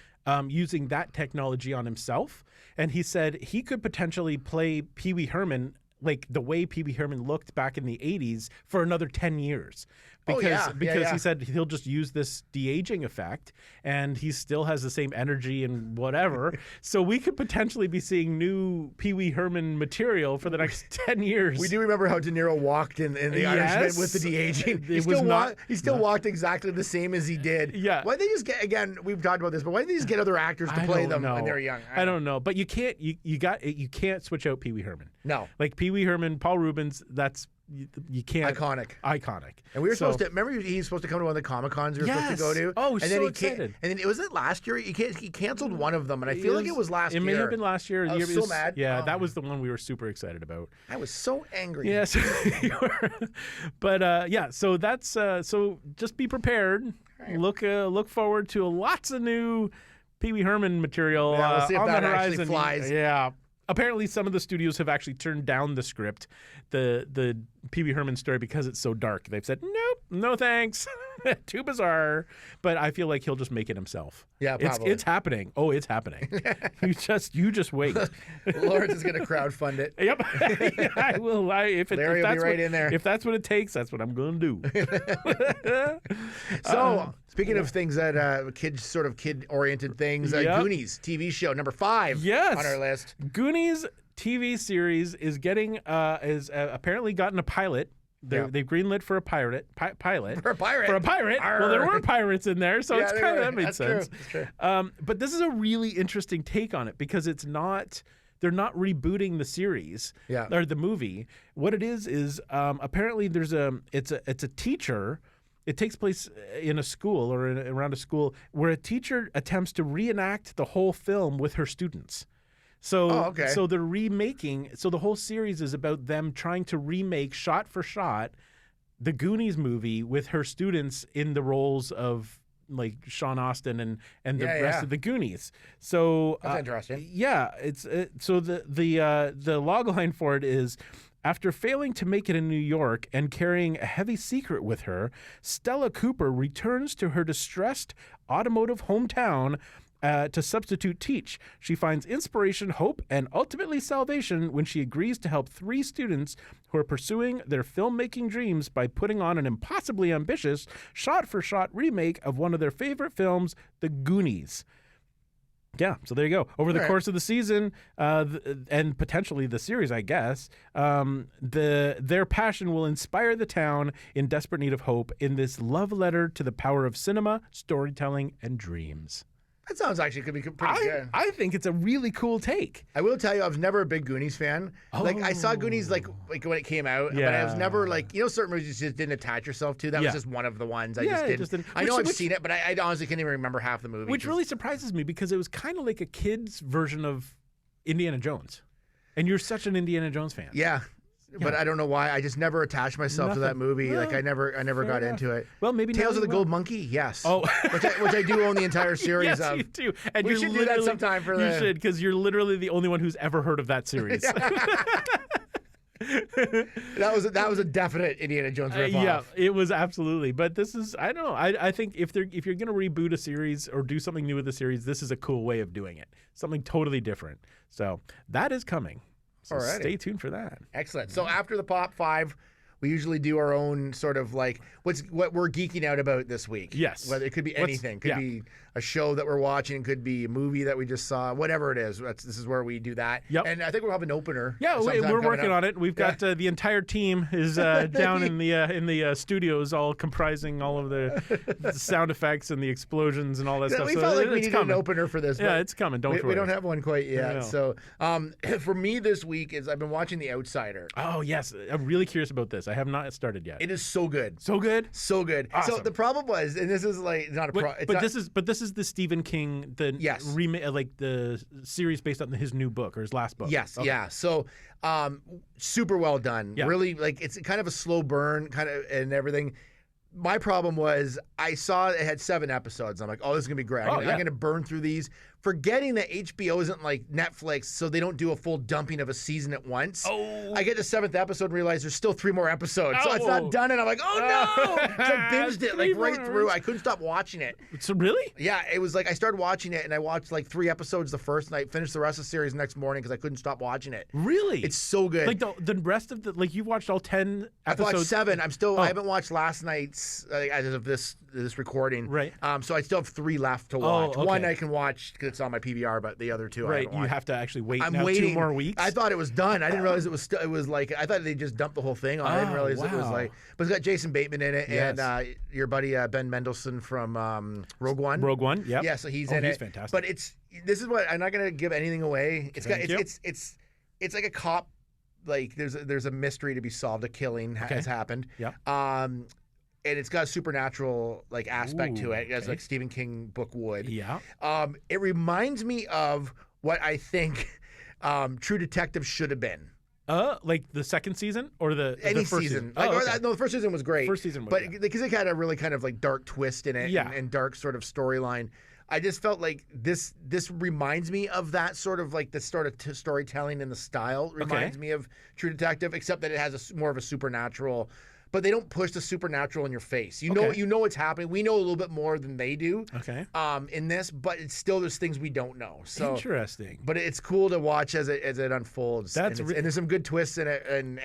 using that technology on himself. And he said he could potentially play Pee Wee Herman like the way Pee Wee Herman looked back in the 80s for another 10 years. Because he said he'll just use this de-aging effect and he still has the same energy and whatever. So we could potentially be seeing new Pee Wee Herman material for the next 10 years. We do remember how De Niro walked in The Irishman with the de-aging. He still walked exactly the same as he did. Yeah. Why didn't they just get, again, we've talked about this, but why didn't they just get other actors to play them when they're young? I don't know. But you can't switch out Pee Wee Herman. No. Like Pee Wee Herman, Paul Rubens, you can't. Iconic. And we were supposed to remember he was supposed to come to one of the Comic Cons we were supposed to go to. Oh, and so then excited. And then was it last year? He canceled one of them, and I feel like it was last year. It may have been last year. I was so mad. Yeah, that was the one we were super excited about. I was so angry. Yes, you were. But yeah, so that's so just be prepared. Right. Look forward to lots of new Pee Wee Herman material we'll see if on that the horizon. actually flies. Yeah. Apparently, some of the studios have actually turned down the script, the Pee Wee Herman story, because it's so dark. They've said, nope, no thanks, too bizarre. But I feel like he'll just make it himself. Yeah, probably. It's happening. Oh, it's happening. you just wait. Lawrence is going to crowdfund it. Yep, I will. Larry will be right in there. If that's what it takes, that's what I'm going to do. So, speaking of things that kid-oriented things, Goonies TV show number 5 on our list. Goonies TV series is getting apparently gotten a pilot. They've greenlit for a pilot. For a pirate. Arr. Well, there were pirates in there, so it's kind of that made sense. True. That's true. But this is a really interesting take on it because it's not. They're not rebooting the series or the movie. What it is apparently it's a teacher. It takes place in a school or around a school where a teacher attempts to reenact the whole film with her students. So, so they're remaking. So the whole series is about them trying to remake shot for shot the Goonies movie with her students in the roles of like Sean Austin and the Yeah, rest yeah. of the Goonies. So That's interesting. Yeah, so the log line for it is, after failing to make it in New York and carrying a heavy secret with her, Stella Cooper returns to her distressed automotive hometown to substitute teach. She finds inspiration, hope, and ultimately salvation when she agrees to help 3 students who are pursuing their filmmaking dreams by putting on an impossibly ambitious shot-for-shot remake of one of their favorite films, The Goonies. Yeah, so there you go. Over the course of the season, and potentially the series, I guess, their passion will inspire the town in desperate need of hope in this love letter to the power of cinema, storytelling, and dreams. That sounds actually could be pretty good. I think it's a really cool take. I will tell you, I was never a big Goonies fan. Like I saw Goonies like when it came out, but I was never like, certain movies you just didn't attach yourself to. That was just one of the ones I just didn't. I know I've seen it, but I honestly can't even remember half the movie. Which really surprises me because it was kind of like a kid's version of Indiana Jones, and you're such an Indiana Jones fan. Yeah. But I don't know why. I just never attached myself to that movie. Well, like I never got into it. Well, maybe Tales of the Gold Monkey. Yes. Oh, which I do own the entire series yes, of. you do. And we should do that sometime for You should, because you're literally the only one who's ever heard of that series. That was a definite Indiana Jones ripoff. Yeah, it was absolutely. But this is, I don't know. I think if you're going to reboot a series or do something new with the series, this is a cool way of doing it. Something totally different. So that is coming. So stay tuned for that. Excellent. So after the Pop 5, we usually do our own sort of like what we're geeking out about this week. Yes. Whether it could be anything. Could be a show that we're watching. Could be a movie that we just saw. Whatever it is. This is where we do that. Yep. And I think we'll have an opener. Yeah, we're working on it. We've got the entire team is down in the studios, all comprising all of the sound effects and the explosions and all that stuff. We felt like we needed an opener for this. Yeah, it's coming. Don't worry. We don't have one quite yet. No. So for me this week is I've been watching The Outsider. Oh yes, I'm really curious about this. I have not started yet. It is so good. So good. So good. Awesome. So the problem was, and this is like not a problem. But this is the Stephen King remake, like the series based on his new book or his last book. Yes. Okay. Yeah. So super well done. Yeah. Really, like it's kind of a slow burn, kind of and everything. My problem was I saw it had 7 episodes. I'm like, oh, this is gonna be great. I'm gonna burn through these, forgetting that HBO isn't like Netflix, so they don't do a full dumping of a season at once. Oh. I get the 7th episode and realize there's still 3 more episodes, so it's not done. And I'm like, oh no! So I binged it like right through. I couldn't stop watching it. So really? Yeah, it was like I started watching it and I watched like 3 episodes the first night, finished the rest of the series the next morning because I couldn't stop watching it. Really? It's so good. Like the rest of the you've watched all 10 episodes. I've watched 7. I'm still. I haven't watched last night's as of this recording. Right. So I still have 3 left to watch. okay. One I can watch because it's on my PVR, but the other 2 I Right. haven't You watched. have to actually wait. I'm now waiting 2 more weeks. I thought it was done. I didn't realize it was. It was like I thought they just dumped the whole thing on. I didn't realize it was wow. like. But it's got Jason Bateman in it Yes. and your buddy Ben Mendelsohn from Rogue One. Rogue One. Yep. Yeah, so he's in it. He's fantastic. But this is what I'm not gonna give anything away. It's Thank you. it's like a cop. Like there's a mystery to be solved. A killing has happened. Yeah. And it's got a supernatural like aspect to it, as okay. like Stephen King book would. Yeah. It reminds me of what I think True Detective should have been. Like the second season or the Any first season. Oh, okay. No, the first season was great. First season was, but yeah. because it had a really kind of like dark twist in it, and dark sort of storyline. I just felt like this reminds me of that sort of like the sort of storytelling and the style reminds me of True Detective, except that it has more of a supernatural. But they don't push the supernatural in your face. You know what's happening. We know a little bit more than they do. Okay. In this, but it's still there's things we don't know. So interesting. But it's cool to watch as it unfolds. And there's some good twists in it, and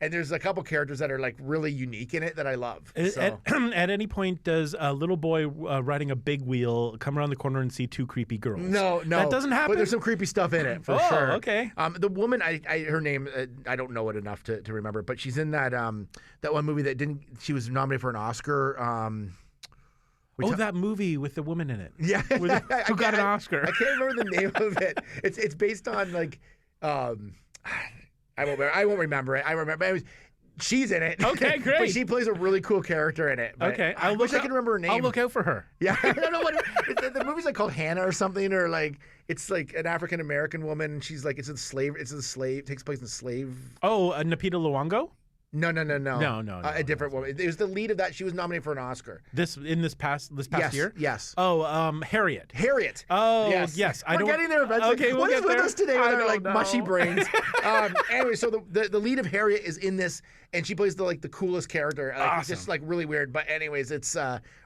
and there's a couple characters that are like really unique in it that I love. At any point, does a little boy riding a big wheel come around the corner and see 2 creepy girls? No, that doesn't happen. But there's some creepy stuff in it for sure. Okay. The woman, her name, I don't know it enough to remember, but she's in that one movie that didn't. She was nominated for an Oscar. That movie with the woman in it. Yeah, who got an Oscar? I can't remember the name of it. It's based on like. I won't remember it. I remember she's in it. Okay, great. But she plays a really cool character in it. But Okay, I wish I could remember her name. I'll look out for her. Yeah, I don't know what the movie's like called Hannah or something, or like it's like an African American woman. She's like it's a slave. Takes place in slave. Oh, Napita Luongo. No. No, A different woman. It was the lead of that. She was nominated for an Oscar. This past year? Yes. Oh, Harriet. Harriet. Oh, yes. Yes. We're getting there eventually. Okay, we'll What is get with there? us today with I our don't like know. mushy brains? Anyway, so the lead of Harriet is in this, and she plays the coolest character. Like, It's just like really weird. But anyways, it's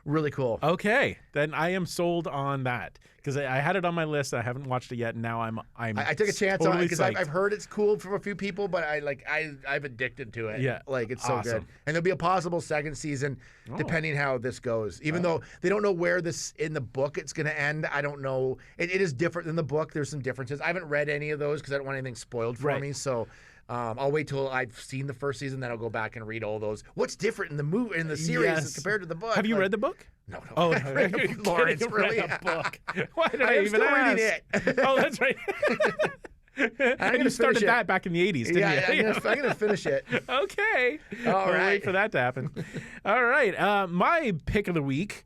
really cool. Okay, then I am sold on that because I had it on my list. I haven't watched it yet, and now I took a chance on it totally because psyched. I've heard it's cool from a few people, but I've addicted to it. Yeah. Like it's so good. Awesome. And there'll be a possible second season depending how this goes. Even though they don't know where this in the book it's going to end. I don't know. It is different than the book. There's some differences. I haven't read any of those because I don't want anything spoiled for Right. me. So I'll wait till I've seen the first season, then I'll go back and read all those. What's different in the series Yes. compared to the book? Have you read the book? No. Oh, I read no. You're Lawrence, kidding. really? Read a book. Why did I am even still ask? reading it. Oh, that's right. And gonna you started finish it. that back in the 80s, didn't Yeah, you? I'm gonna finish it. Okay. All We'll right. wait for that to happen. All right. My pick of the week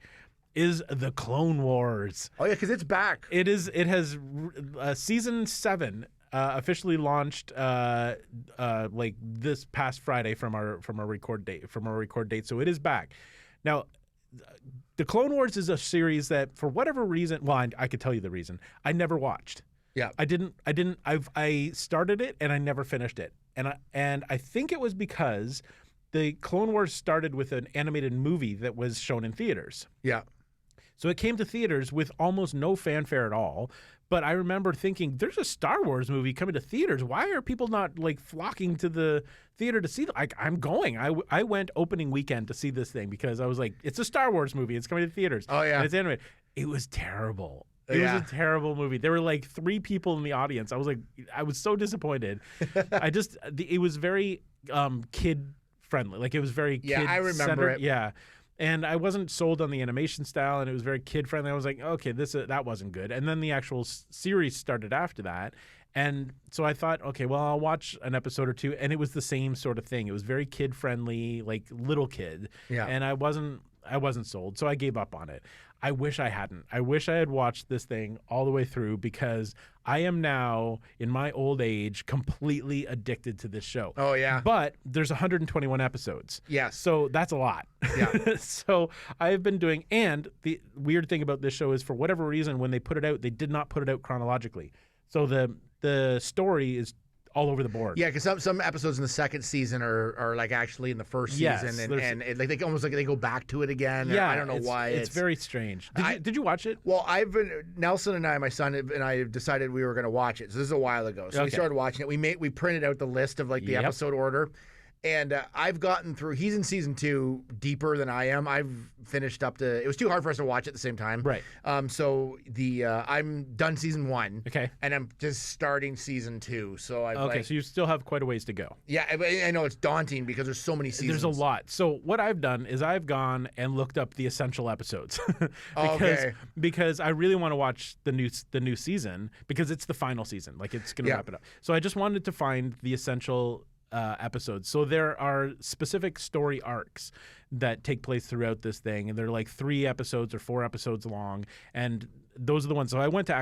is the Clone Wars. Oh yeah, because it's back. It has season 7 officially launched like this past Friday from our record date. So it is back. Now, the Clone Wars is a series that for whatever reason, well, I could tell you the reason. I never watched. Yeah. I started it and I never finished it. And I think it was because the Clone Wars started with an animated movie that was shown in theaters. Yeah. So it came to theaters with almost no fanfare at all. But I remember thinking, there's a Star Wars movie coming to theaters. Why are people not like flocking to the theater to see? Like, I'm going. I went opening weekend to see this thing because I was like, it's a Star Wars movie. It's coming to theaters. Oh, yeah. And it's animated. It was terrible. It Yeah. was a terrible movie. There were like 3 people in the audience. I was so disappointed. It was very kid friendly. Like it was very kid I remember centered. it. Yeah. And I wasn't sold on the animation style, and it was very kid friendly. I was like, okay, that wasn't good. And then the actual series started after that, and so I thought, okay, well, I'll watch an episode or two, and it was the same sort of thing. It was very kid friendly, like little kid. Yeah. And I wasn't sold, so I gave up on it. I wish I hadn't. I wish I had watched this thing all the way through because I am now, in my old age, completely addicted to this show. Oh, yeah. But there's 121 episodes. Yes. So that's a lot. Yeah. So I've been doing, and the weird thing about this show is for whatever reason, when they put it out, they did not put it out chronologically. So the story is all over the board. Yeah, because some episodes in the second season are like actually in the first Yes, season, and it, like they almost like they go back to it again. Yeah. I don't know why. It's very strange. Did you watch it? Well, Nelson and I, my son and I, decided we were going to watch it. So this is a while ago. So we Okay. started watching it. We printed out the list of like the Yep. episode order, and I've gotten through. He's in season 2 deeper than I am. I've finished up to. It was too hard for us to watch at the same time. Right. So I'm done season 1. Okay. And I'm just starting season 2. So I've Okay, like, so you still have quite a ways to go. yeah, I know it's daunting because there's so many seasons. There's a lot. So what I've done is I've gone and looked up the essential episodes Okay. because I really want to watch the new season because it's the final season. Like it's going to Yeah. wrap it up. So I just wanted to find the essential episodes. So there are specific story arcs that take place throughout this thing, and they're like 3 episodes or 4 episodes long, and those are the ones. So I went to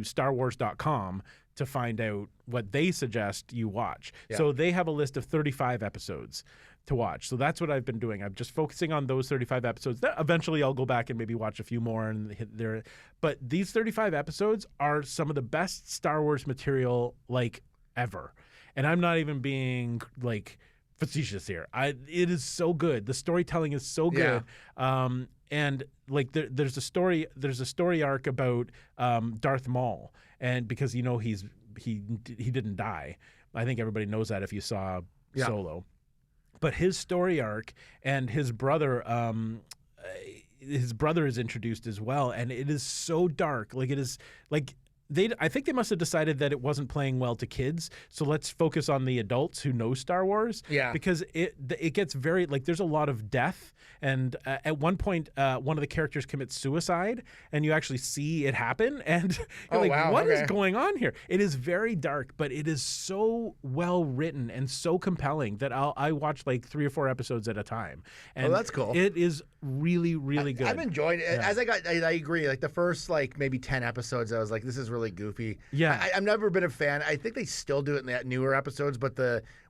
StarWars.com to find out what they suggest you watch. Yeah. So they have a list of 35 episodes to watch. So that's what I've been doing. I'm just focusing on those 35 episodes. Eventually I'll go back and maybe watch a few more and hit there. But these 35 episodes are some of the best Star Wars material like ever. And I'm not even being like facetious here. It is so good. The storytelling is so good. And like there's a story arc about Darth Maul, and because he didn't die. I think everybody knows that if you saw Solo. But his story arc and his brother is introduced as well, and it is so dark. Like it is like I think they must have decided that it wasn't playing well to kids, so let's focus on the adults who know Star Wars. Yeah. Because it gets very, like, there's a lot of death, and at one point, one of the characters commits suicide, and you actually see it happen, and you're what is going on here? It is very dark, but it is so well written and so compelling that I watch like 3 or 4 episodes at a time. And that's cool. It is really, really good. I've enjoyed it. As I agree. Like the first maybe 10 episodes, I was like, this is really goofy. Yeah. I've never been a fan. I think they still do it in the newer episodes, but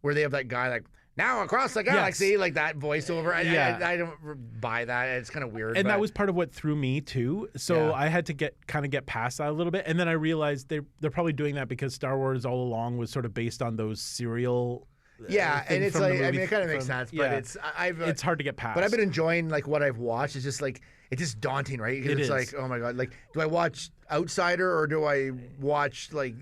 where they have that guy like now across the galaxy, like that voiceover. I don't buy that. It's kind of weird. And that was part of what threw me too. So I had to get past that a little bit, and then I realized they're probably doing that because Star Wars all along was sort of based on those serial. And it's like, I mean, it kind of makes sense, but it's hard to get past. But I've been enjoying like what I've watched. It's just like it's just daunting, right? Because it's like, oh my god, like do I watch Outsider or do I watch like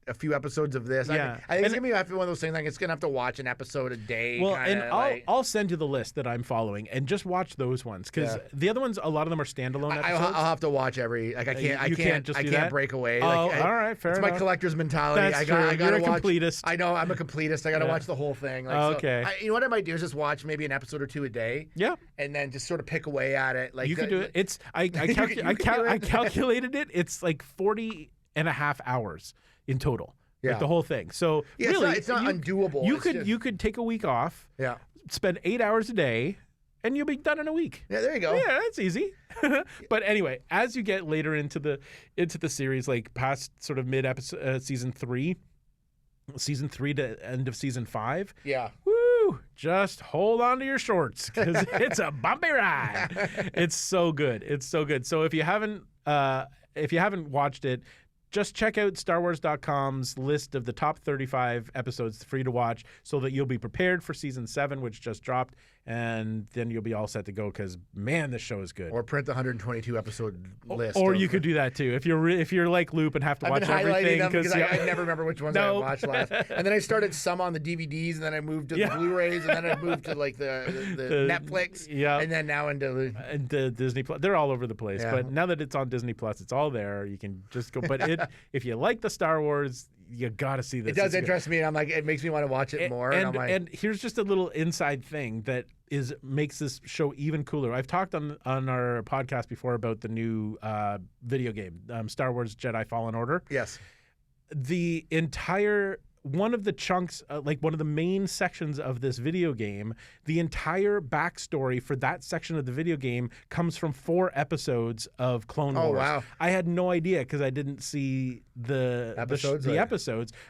a few episodes of this? I think it's gonna be one of those things. Like it's gonna have to watch an episode a day. Well, and I'll send you the list that I'm following, and just watch those ones because the other ones, a lot of them are standalone episodes. I'll have to watch every. Like I can't break away. Oh, like, all right, fair enough. It's my collector's mentality. That's true. You're a completist. I know I'm a completist. I gotta watch the whole thing. Like, okay. So, you know what I might do is just watch maybe an episode or two a day. Yeah. And then just sort of pick away at it. Like you can do it. It's I calculated it. It's like 40 and a half hours in total. Yeah. Like the whole thing. So really, it's not undoable. You could take a week off. Yeah. Spend 8 hours a day, and you'll be done in a week. Yeah, there you go. Yeah, that's easy. But anyway, as you get later into the series, like past sort of mid episode season 3 to end of season 5. Yeah. Woo! Just hold on to your shorts because it's a bumpy ride. It's so good. It's so good. So if you haven't watched it, just check out StarWars.com's list of the top 35 episodes free to watch so that you'll be prepared for season 7, which just dropped, and then you'll be all set to go because, man, this show is good. Or print the 122 episode list. Or you could do that too if you're like Loop and have to watch everything. Because I never remember which ones I watched last. And then I started some on the DVDs, and then I moved to the Blu-rays, and then I moved to like the Netflix, and then now into the Disney Plus. They're all over the place, but now that it's on Disney Plus, it's all there. You can just go. But if you like the Star Wars, you got to see this. It does interest me, and I'm like, it makes me want to watch it more. And here's just a little inside thing that makes this show even cooler. I've talked on our podcast before about the new video game, Star Wars Jedi Fallen Order. Yes. The entire one of the chunks, like one of the main sections of this video game, the entire backstory for that section of the video game comes from 4 episodes of Clone Wars. Oh, wow. I had no idea because I didn't see the episodes.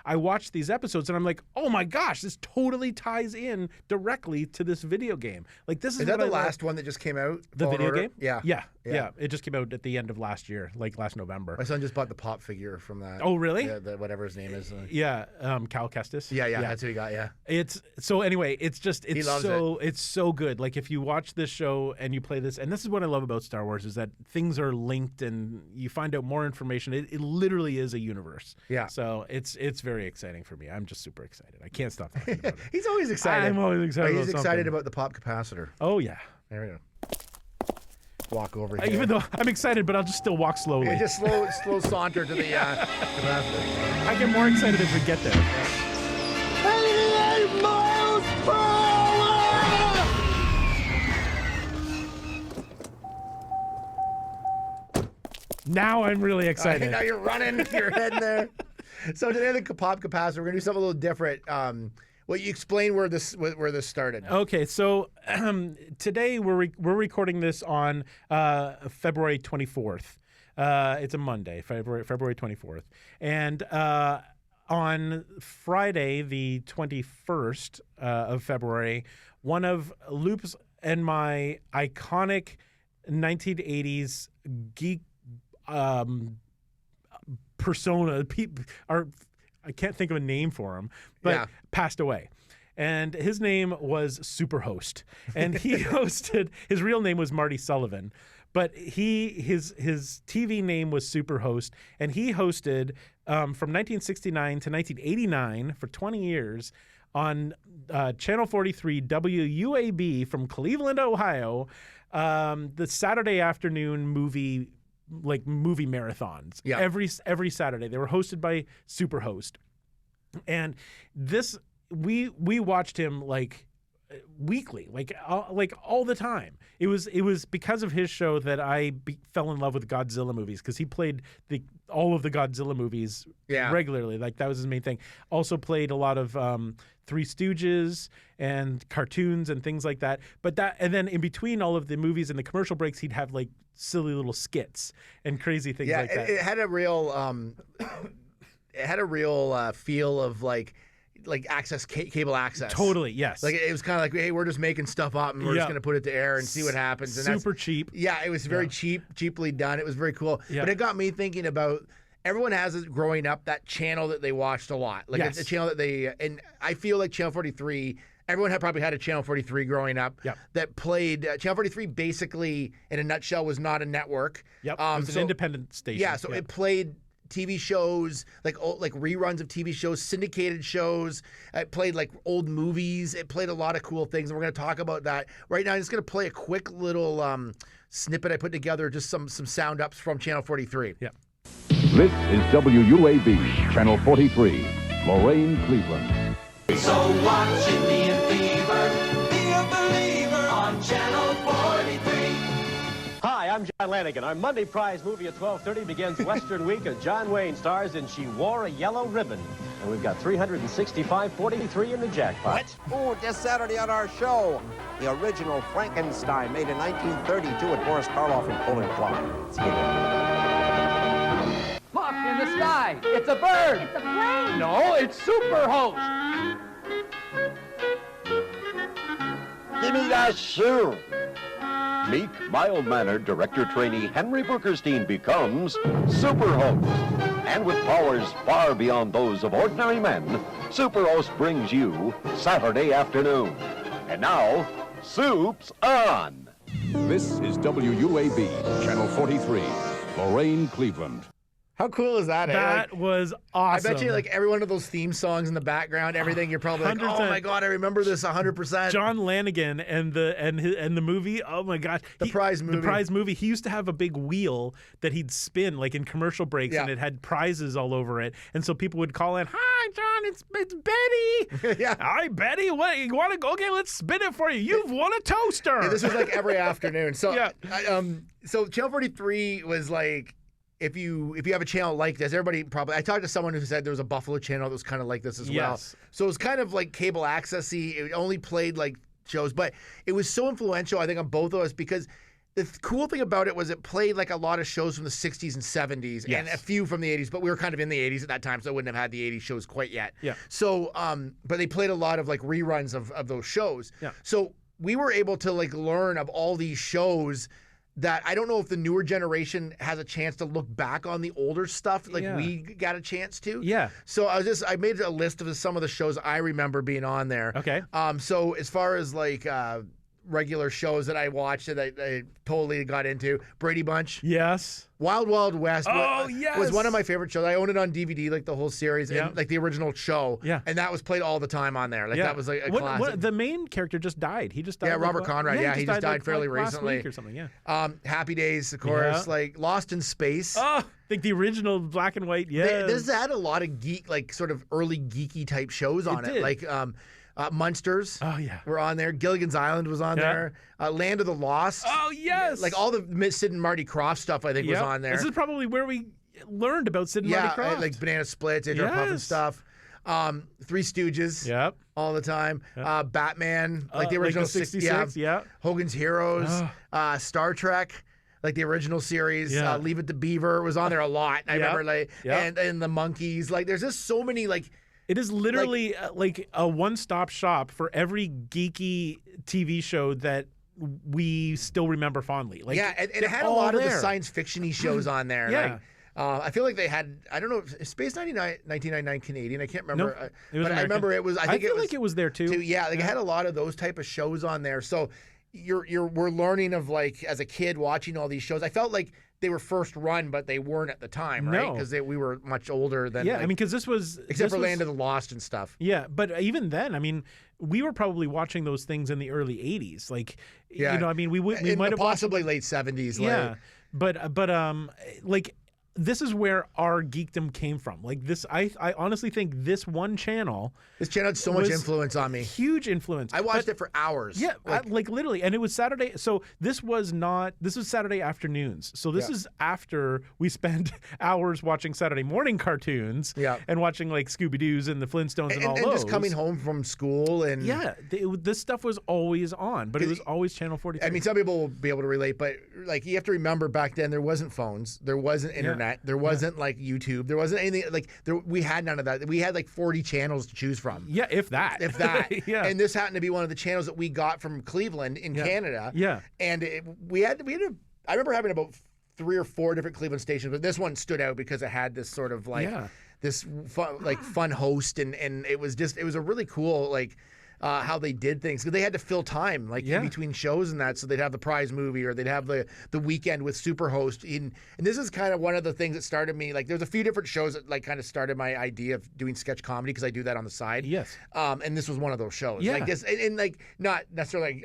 I watched these episodes and I'm like, oh my gosh, this totally ties in directly to this video game. Like this is that the last one that just came out? The video game? Yeah. It just came out at the end of last year, like last November. My son just bought the pop figure from that. Oh, really? Yeah, whatever his name is. Cal Kestis. Yeah, that's what he got. Yeah. It's so good. Like if you watch this show and you play this, and this is what I love about Star Wars is that things are linked and you find out more information. It literally is a universe. Yeah. So it's very exciting for me. I'm just super excited. I can't stop talking about it. He's always excited. I'm always excited. He's excited about the pop capacitor. Oh yeah. There we go. Walk over here. Even though I'm excited, but I'll just still walk slowly. Yeah, just slow saunter to the capacitor. I get more excited as we get there. 88 miles per hour! Now I'm really excited. Now you're running, you're heading there. So today the pop capacitor, we're gonna do something a little different. Well, you explain where this started. Okay, so today we're recording this on February 24th. It's a Monday, February 24th, and on Friday the 21st of February, one of Loop's and my iconic 1980s geek persona I can't think of a name for him, but passed away. And his name was Superhost. And he hosted, his real name was Marty Sullivan, but his TV name was Superhost. And he hosted from 1969 to 1989 for 20 years on Channel 43 WUAB from Cleveland, Ohio, the Saturday afternoon movie marathons. Yeah. Every Saturday. They were hosted by Superhost. And this we watched him like weekly, like all the time. It was because of his show that I fell in love with Godzilla movies because he played all of the Godzilla movies regularly. Like that was his main thing. Also played a lot of Three Stooges and cartoons and things like that. And then in between all of the movies and the commercial breaks, he'd have like silly little skits and crazy things like that. It had a real, feel of like like cable access. Totally, yes. Like it was kind of like, hey, we're just making stuff up and we're just gonna put it to air and see what happens. And super cheap. Yeah, it was very cheaply done. It was very cool. Yeah. But it got me thinking about. Everyone has it growing up, that channel that they watched a lot. Like it's a channel that they, and I feel like Channel 43, everyone had probably had a Channel 43 growing up that played, Channel 43 basically, in a nutshell, was not a network. Yep, it was an independent station. Yeah, so it played TV shows, like reruns of TV shows, syndicated shows. It played like old movies. It played a lot of cool things, and we're going to talk about that. Right now, I'm just going to play a quick little snippet I put together, just some sound ups from Channel 43. Yeah. This is WUAB, Channel 43, Lorain, Cleveland. So watch Indian Fever, be a believer on Channel 43. Hi, I'm John Lanigan. Our Monday prize movie at 12:30 begins Western Week as John Wayne stars in She Wore a Yellow Ribbon. And we've got $365.43 in the jackpot. Oh, this Saturday on our show, the original Frankenstein, made in 1932 with Boris Karloff and Colin Clark. Let's get it. Look, in the sky. It's a bird. It's a plane. No, it's Superhost. Give me that shoe. Meet mild-mannered director trainee Henry Bookerstein becomes Superhost. And with powers far beyond those of ordinary men, Superhost brings you Saturday afternoon. And now, Soup's on. This is WUAB, Channel 43, Lorain, Cleveland. How cool is that? That was awesome. I bet you, like, every one of those theme songs in the background, everything, you're probably like, 100%. oh my God, I remember this 100%. John Lanigan and the movie. Oh my God, The prize movie. He used to have a big wheel that he'd spin like in commercial breaks, and it had prizes all over it. And so people would call in, "Hi, John, it's Betty." Yeah. Hi, Betty. What you want to go? Okay, let's spin it for you. You've won a toaster. Yeah, this was like every afternoon. So, Yeah. So Channel 43 was like. If you have a channel like this, everybody probably. I talked to someone who said there was a Buffalo channel that was kind of like this as well. Yes. So it was kind of like cable accessy. It only played like shows, but it was so influential, I think, on both of us because the cool thing about it was it played like a lot of shows from the 60s and 70s and a few from the 80s, but we were kind of in the 80s at that time, so I wouldn't have had the 80s shows quite yet. Yeah. So, but they played a lot of like reruns of those shows. Yeah. So we were able to like learn of all these shows that I don't know if the newer generation has a chance to look back on the older stuff like we got a chance to. Yeah. So I made a list of some of the shows I remember being on there. Okay. So as far as like regular shows that I watched that I totally got into, Brady Bunch. Yes. Wild Wild West was one of my favorite shows. I owned it on DVD, like the whole series, and like the original show. Yeah. And that was played all the time on there. Like that was like a classic. The main character just died. He just died. Yeah, Robert Conrad. Yeah, he just died fairly recently. Last week or something. Yeah. Happy Days, of course. Like Lost in Space. Oh, like the original black and white. Yeah. This had a lot of like sort of early geeky type shows on it. Like Munsters. Oh yeah. Were on there. Gilligan's Island was on there. Land of the Lost. Oh yes. Like all the Sid and Marty Krofft stuff I think was on there. This is probably where we learned about Sid and Marty Krofft. Yeah, like Banana Splits, Adrian Puff and stuff. Three Stooges. Yep. All the time. Batman, like the original like the 66. Yeah. Hogan's Heroes. Star Trek. Like the original series, Leave It to Beaver was on there a lot. I remember like and the Monkeys. Like there's just so many like. It is literally like a one-stop shop for every geeky TV show that we still remember fondly. Like, and it had a lot of the science fiction-y shows on there. Yeah. Like, I feel like they had, I don't know, Space 1999 Canadian, I can't remember. Nope, but American. I remember it was, I feel like it was there too. Yeah, like it had a lot of those type of shows on there. So we're learning of like, as a kid watching all these shows. I felt like they were first run, but they weren't at the time, right? Because we were much older than. Yeah, I mean, because this was except for Land of the Lost and stuff. Yeah, but even then, I mean, we were probably watching those things in the early '80s, like you know, I mean, we might have possibly late '70s. Yeah, but like. This is where our geekdom came from. Like this, I honestly think this one channel. This channel had so much influence on me. Huge influence. I watched it for hours. Yeah, like literally, and it was Saturday. So this was Saturday afternoons. So this is after we spent hours watching Saturday morning cartoons. Yeah. And watching like Scooby Doo's and the Flintstones and all those. And just coming home from school and. Yeah, this stuff was always on, but it was always Channel 43. I mean, some people will be able to relate, but like you have to remember back then there wasn't phones, there wasn't internet. internet. There wasn't like YouTube. There wasn't anything like we had none of that. We had like 40 channels to choose from. Yeah, if that. If that. Yeah. And this happened to be one of the channels that we got from Cleveland in Canada. Yeah. And I remember having about 3 or 4 different Cleveland stations, but this one stood out because it had this sort of like this fun host, and it was a really cool like how they did things, because they had to fill time like in between shows and that, so they'd have the prize movie or they'd have the weekend with Superhost. And this is kind of one of the things that started me, like there's a few different shows that like kind of started my idea of doing sketch comedy, because I do that on the side. Yes. And this was one of those shows. Yeah. Like this, and like not necessarily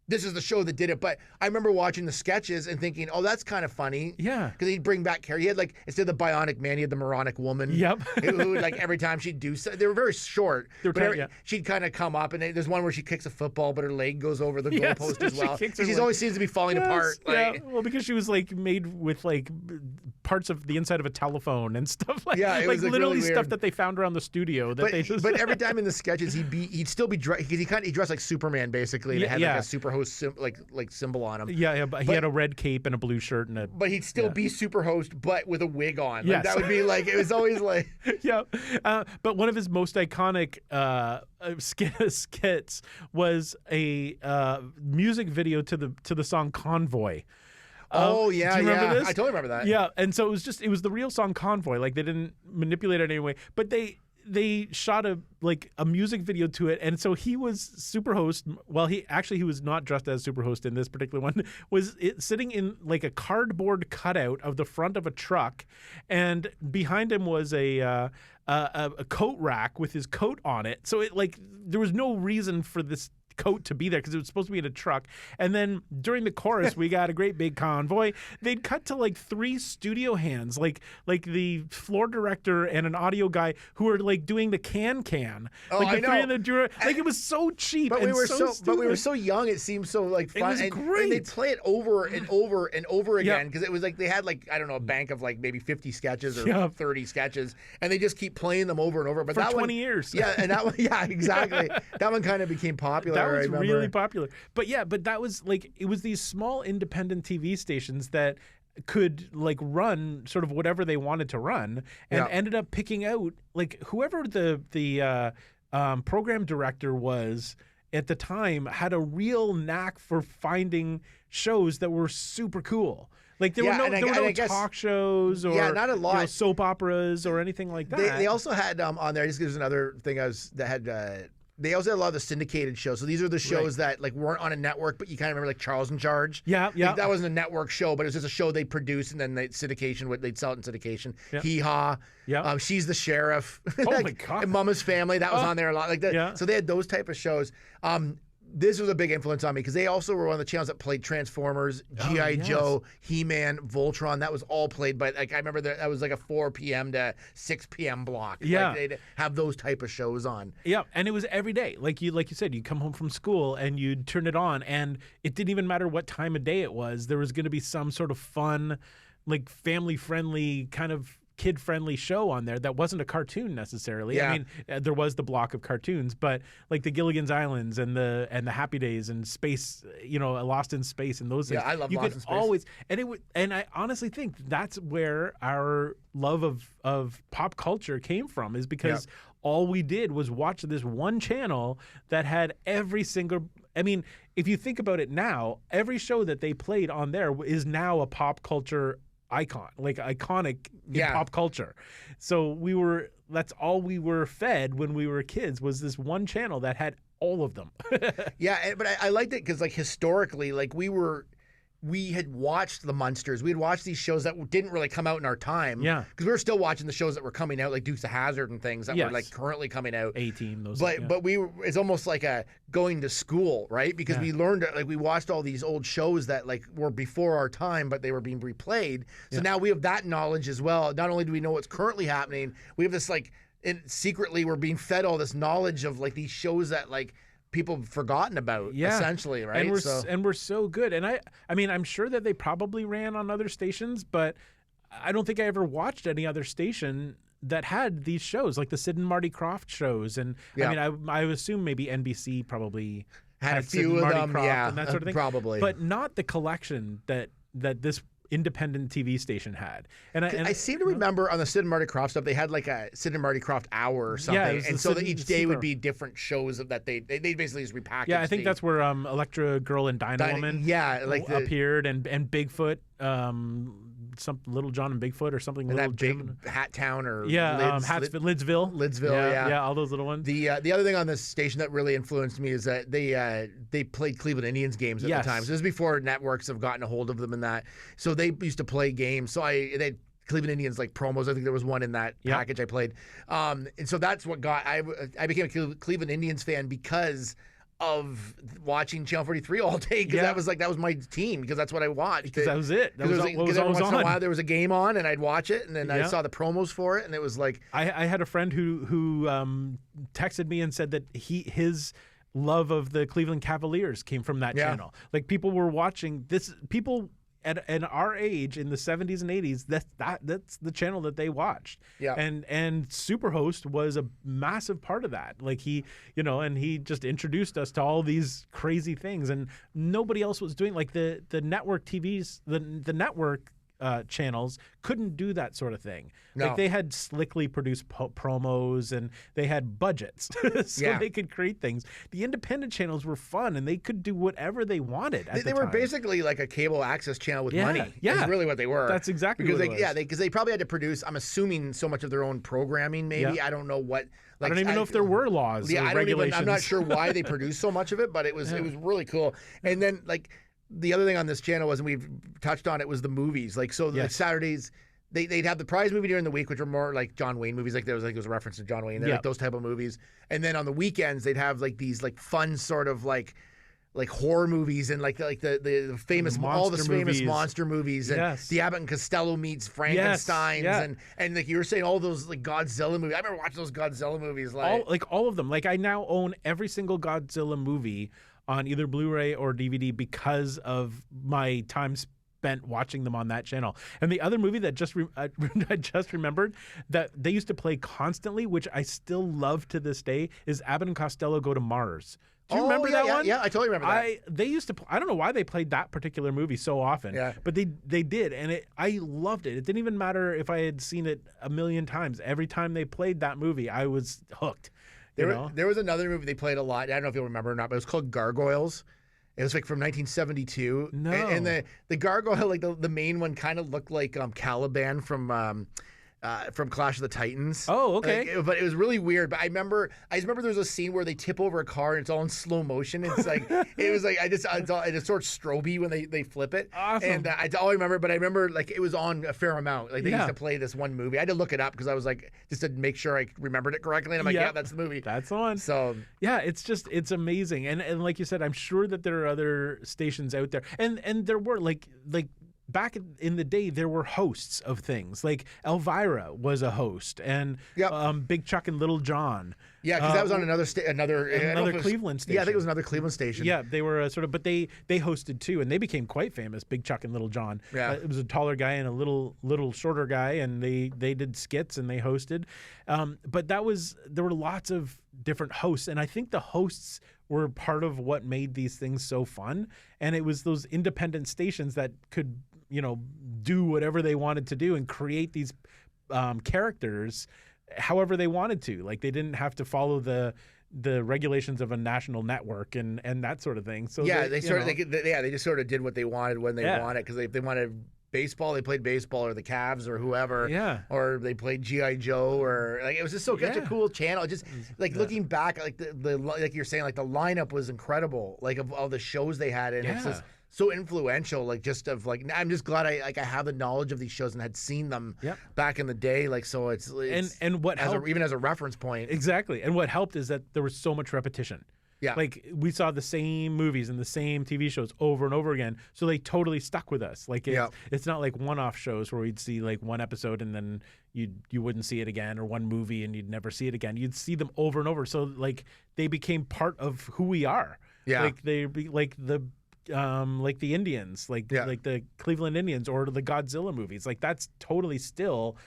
this is the show that did it, but I remember watching the sketches and thinking, oh, that's kind of funny. Yeah. Because he'd bring back Carrie. He had like, instead of the bionic man, he had the moronic woman. Yep. Who would, like, every time she'd do so, they were very short. She'd kind of come up, and there's one where she kicks a football, but her leg goes over the goalpost as well. She always seems to be falling apart. Like, well, because she was like made with like parts of the inside of a telephone and stuff like that. it like was like literally really stuff weird. that they found around the studio. That But every time in the sketches, he'd still be dressed, because he dressed like Superman basically, and it had like a Superhost like symbol on him. Yeah, but he had a red cape and a blue shirt and a. But he'd still be Superhost, but with a wig on. Like, Yes. that would be like, it was always like. Yeah, but one of his most iconic skits was a music video to the song "Convoy." Oh do you remember this? I totally remember that. Yeah, and so it was the real song "Convoy." Like they didn't manipulate it anyway, but they shot a music video to it, and so he was Superhost. Well, he was not dressed as Superhost in this particular one. Was sitting in like a cardboard cutout of the front of a truck, and behind him was a coat rack with his coat on it. So there was no reason for this coat to be there because it was supposed to be in a truck. And then during the chorus, we got a great big convoy. They'd cut to like 3 studio hands, like the floor director and an audio guy who were like doing the can. Oh, like the I know. 3 of the like it was so cheap. But and we were stupid. we were so young. It seemed so like fun. It was great. And they'd play it over and over and over again, because it was like they had like, I don't know, a bank of like maybe 50 sketches or 30 sketches, and they just keep playing them over and over. But for that 20 one, years. Yeah, and that one, yeah, exactly. That one kind of became popular. That was I remember. really popular. But that was like, it was these small independent TV stations that could like run sort of whatever they wanted to run, and ended up picking out like whoever the program director was at the time had a real knack for finding shows that were super cool. Like there were no talk shows or not a lot. soap operas or anything like that. They also had on there. Just there's another thing they also had a lot of the syndicated shows. So these are the shows that like weren't on a network, but you kind of remember like Charles in Charge. Yeah. Like, that wasn't a network show, but it was just a show they produced, and then they'd sell it in syndication. Yeah. Hee Haw. Yeah. She's the Sheriff. Oh my God. And Mama's Family, that was on there a lot. Like that. Yeah. So they had those type of shows. This was a big influence on me because they also were one of the channels that played Transformers, G.I. Joe, He-Man, Voltron. That was all played by, like, I remember that was like a 4 p.m. to 6 p.m. block. Yeah. Like, they'd have those type of shows on. Yeah, and it was every day. Like you said, you'd come home from school and you'd turn it on, and it didn't even matter what time of day it was. There was going to be some sort of fun, like family-friendly kind of kid-friendly show on there that wasn't a cartoon necessarily. Yeah. I mean, there was the block of cartoons, but like the Gilligan's Islands and the Happy Days and Space, Lost in Space and those things. Yeah, I love you Lost could in Space. always, and I honestly think that's where our love of pop culture came from, is because all we did was watch this one channel that had every single. I mean, if you think about it now, every show that they played on there is now a pop culture icon, like iconic in pop culture. So that's all we were fed when we were kids, was this one channel that had all of them. Yeah, but I liked it because like historically, like we had watched the Munsters. We had watched these shows that didn't really come out in our time. Yeah. Because we were still watching the shows that were coming out, like Dukes of Hazzard and things that were like currently coming out. A-Team, those. But it's almost like a going to school, right? Because we learned, like we watched all these old shows that like were before our time, but they were being replayed. So now we have that knowledge as well. Not only do we know what's currently happening, we have this like, secretly we're being fed all this knowledge of like these shows that like people have forgotten about, essentially, right? And we're so good. And I mean, I'm sure that they probably ran on other stations, but I don't think I ever watched any other station that had these shows, like the Sid and Marty Krofft shows. And I mean, I assume maybe NBC probably had a Sid few and of Marty them, Krofft and that sort of thing. probably. But not the collection that this independent TV station had. And I seem to remember on the Sid and Marty Krofft stuff, they had like a Sid and Marty Krofft hour or something. Yeah, it was and the so Sid that and each day Super. would be different shows that they basically just repackaged. Yeah, I think that's where Electra Girl and Dino Woman appeared, and Bigfoot, some Little John and Bigfoot or something. And Little that Jim. big Hat Town or Lidsville. Yeah, all those little ones. The other thing on this station that really influenced me is that they played Cleveland Indians games at the time. So this is before networks have gotten a hold of them and that. So they used to play games. So they Cleveland Indians like promos. I think there was one in that package I played. And so that's what I became a Cleveland Indians fan because of watching Channel 43 all day, because that was my team, because that's what I watched. Because that was it. That was what was every once on. in a while there was a game on and I'd watch it, and then I saw the promos for it, and it was like I had a friend who texted me and said that his love of the Cleveland Cavaliers came from that channel. Like, people were watching this. People at our age in the 70s and 80s, that's the channel that they watched. Yeah. And Superhost was a massive part of that. Like, he just introduced us to all these crazy things, and nobody else was doing, like, the network TVs, the network channels couldn't do that sort of thing. No. Like, they had slickly produced promos, and they had budgets so they could create things. The independent channels were fun, and they could do whatever they wanted. They were basically like a cable access channel with money. Yeah, is really what they were. That's exactly because what it was. because they probably had to produce, I'm assuming, so much of their own programming. Maybe Yeah. I don't know what. I don't even know if there were laws. Yeah, or regulations. I'm not sure why they produced so much of it, but it was really cool. And then, like, the other thing on this channel was, and we've touched on it, was the movies. Like, so the Saturdays, they'd have the prize movie during the week, which were more like John Wayne movies. Like, there was a reference to John Wayne. Like those type of movies. And then on the weekends, they'd have like these like fun sort of like horror movies, and like the famous famous monster movies, and the Abbott and Costello meets Frankenstein's, and like you were saying, all those like Godzilla movies. I remember watching those Godzilla movies, all of them. Like, I now own every single Godzilla movie on either Blu-ray or DVD because of my time spent watching them on that channel. And the other movie that I just remembered that they used to play constantly, which I still love to this day, is Abbott and Costello Go to Mars. Do you remember that one? Yeah, I totally remember that. They used to. I don't know why they played that particular movie so often. But they did, and I loved it. It didn't even matter if I had seen it a million times. Every time they played that movie, I was hooked. There was another movie they played a lot. I don't know if you'll remember or not, but it was called Gargoyles. It was like from 1972. No. And the gargoyle, like the main one, kind of looked like Caliban from Clash of the Titans. Oh, okay. But it was really weird. But I just remember there was a scene where they tip over a car and it's all in slow motion. It's like it was like it's sort of strobe when they flip it. Awesome. And I all remember, but I remember like it was on a fair amount. Like they used to play this one movie. I had to look it up because I was like, just to make sure I remembered it correctly. And I'm like, yeah, that's the movie. That's on. So yeah, it's amazing. And like you said, I'm sure that there are other stations out there. And there were like back in the day, there were hosts of things. Like Elvira was a host, and Big Chuck and Little John. Yeah, because that was on another Cleveland station. Yeah, I think it was another Cleveland station. Yeah, they were but they hosted too, and they became quite famous. Big Chuck and Little John. Yeah, it was a taller guy and a little shorter guy, and they did skits and they hosted. But there were lots of different hosts, and I think the hosts were part of what made these things so fun. And it was those independent stations that could, do whatever they wanted to do and create these characters however they wanted to. Like, they didn't have to follow the regulations of a national network and that sort of thing. So they just sort of did what they wanted when they wanted, because they wanted baseball, they played baseball, or the Cavs or whoever, or they played G.I. Joe, or like it was just such a cool channel. Just like looking back, like the like you're saying, like the lineup was incredible, like of all the shows they had, and it's just so influential. Like just of like, I'm just glad I have the knowledge of these shows and had seen them back in the day. Like, so it's and what helped, even as a reference point, exactly. And what helped is that there was so much repetition. Yeah, like we saw the same movies and the same TV shows over and over again, so they totally stuck with us. Like it's not like one-off shows where we'd see like one episode and then you wouldn't see it again, or one movie and you'd never see it again. You'd see them over and over, so like they became part of who we are. Yeah, like they be like the Indians, like the Cleveland Indians or the Godzilla movies. Like that's totally still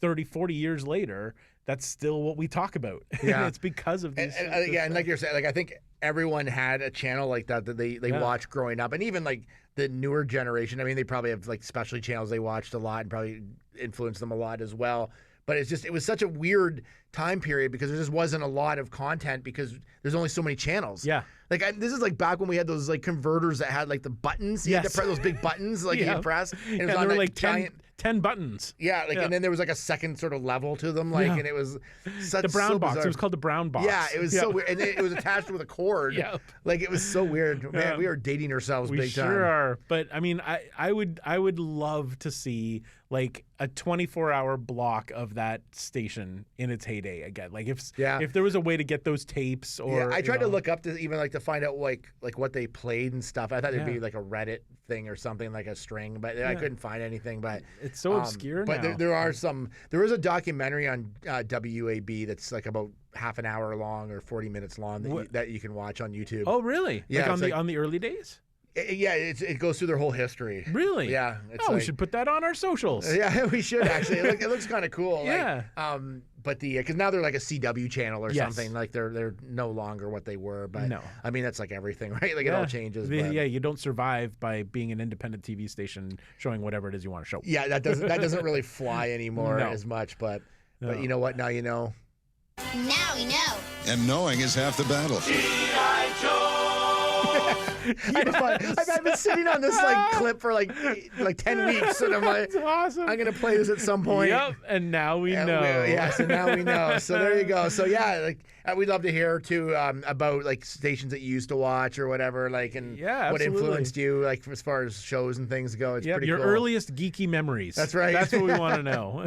30, 40 years later, that's still what we talk about. Yeah. It's because of these. And like you're saying, like I think everyone had a channel like that they watched growing up, and even like the newer generation. I mean, they probably have like specialty channels they watched a lot and probably influenced them a lot as well. But it was such a weird time period because there just wasn't a lot of content because there's only so many channels. Yeah. Like this is like back when we had those like converters that had like the buttons. You had to press those big buttons like you press. And it was on there were that like 10 buttons. Yeah, and then there was like a second sort of level to them, and it was such the brown box. bizarre. It was called the brown box. Yeah, it was so weird, and it was attached with a cord. Yep. Like it was so weird. Man, we are dating ourselves We big time. sure are. But I mean, I would love to see like a 24-hour block of that station in its heyday again. Like if there was a way to get those tapes, or I tried to look up to even like to find out like what they played and stuff. I thought it'd Yeah. be like a Reddit thing or something, like a string, but I couldn't find anything. But it's so obscure but now. there is a documentary on WAB that's like about half an hour long or 40 minutes long that you can watch on YouTube. Oh, really? Yeah, like on the early days? It goes through their whole history. Really? Yeah. We should put that on our socials. Yeah, we should actually. It looks kind of cool. Yeah. But because now they're like a CW channel or Yes. something. Like they're no longer what they were. But No. I mean that's like everything, right? Like it all changes. But, Yeah, you don't survive by being an independent TV station showing whatever it is you want to show. Yeah, that doesn't really fly anymore No. as much. But you know what? Now you know. Now we know. And knowing is half the battle. I've been sitting on this like clip for like 10 weeks, and I'm like, That's awesome. I'm gonna play this at some point. Yep, and now we know. So now we know. So there you go. So yeah, like we'd love to hear too about like stations that you used to watch or whatever, like and what absolutely. influenced you, like as far as shows and things go. It's pretty your cool. earliest geeky memories. That's right. That's what we want to know.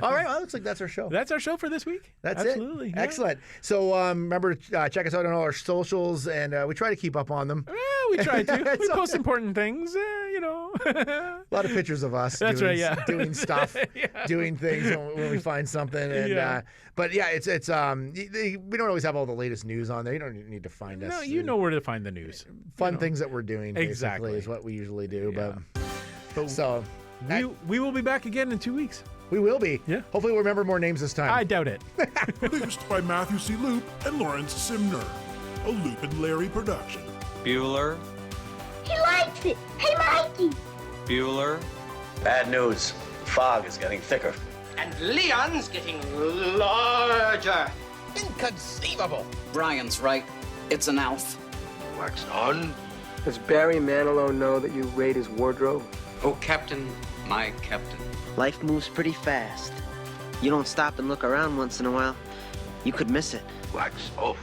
All right, well, it looks like that's our show. That's our show for this week. That's Absolutely. it. Yeah. Excellent. So remember to check us out on all our socials, and we try to keep up on them. We try to. We It's post okay. important things, A lot of pictures of us. That's doing, right, yeah. Doing stuff, doing things when we find something, and but yeah, it's we don't always have all the latest news on there. You don't need to find us. No, you know where to find the news. Fun things that we're doing. Basically, Exactly. is what we usually do. Yeah. But so we will be back again in 2 weeks. we will be. Yeah. Hopefully, we'll remember more names this time. I doubt it. Produced by Matthew C. Loop and Lawrence Simner. A Loop and Larry production. Bueller. He likes it. Hey, Mikey. Bueller. Bad news. The fog is getting thicker. And Leon's getting larger. Inconceivable. Brian's right. It's an Alf. Wax on. Does Barry Manilow know that you raid his wardrobe? Oh, Captain, my Captain. Life moves pretty fast. You don't stop and look around once in a while, you could miss it. Wax off.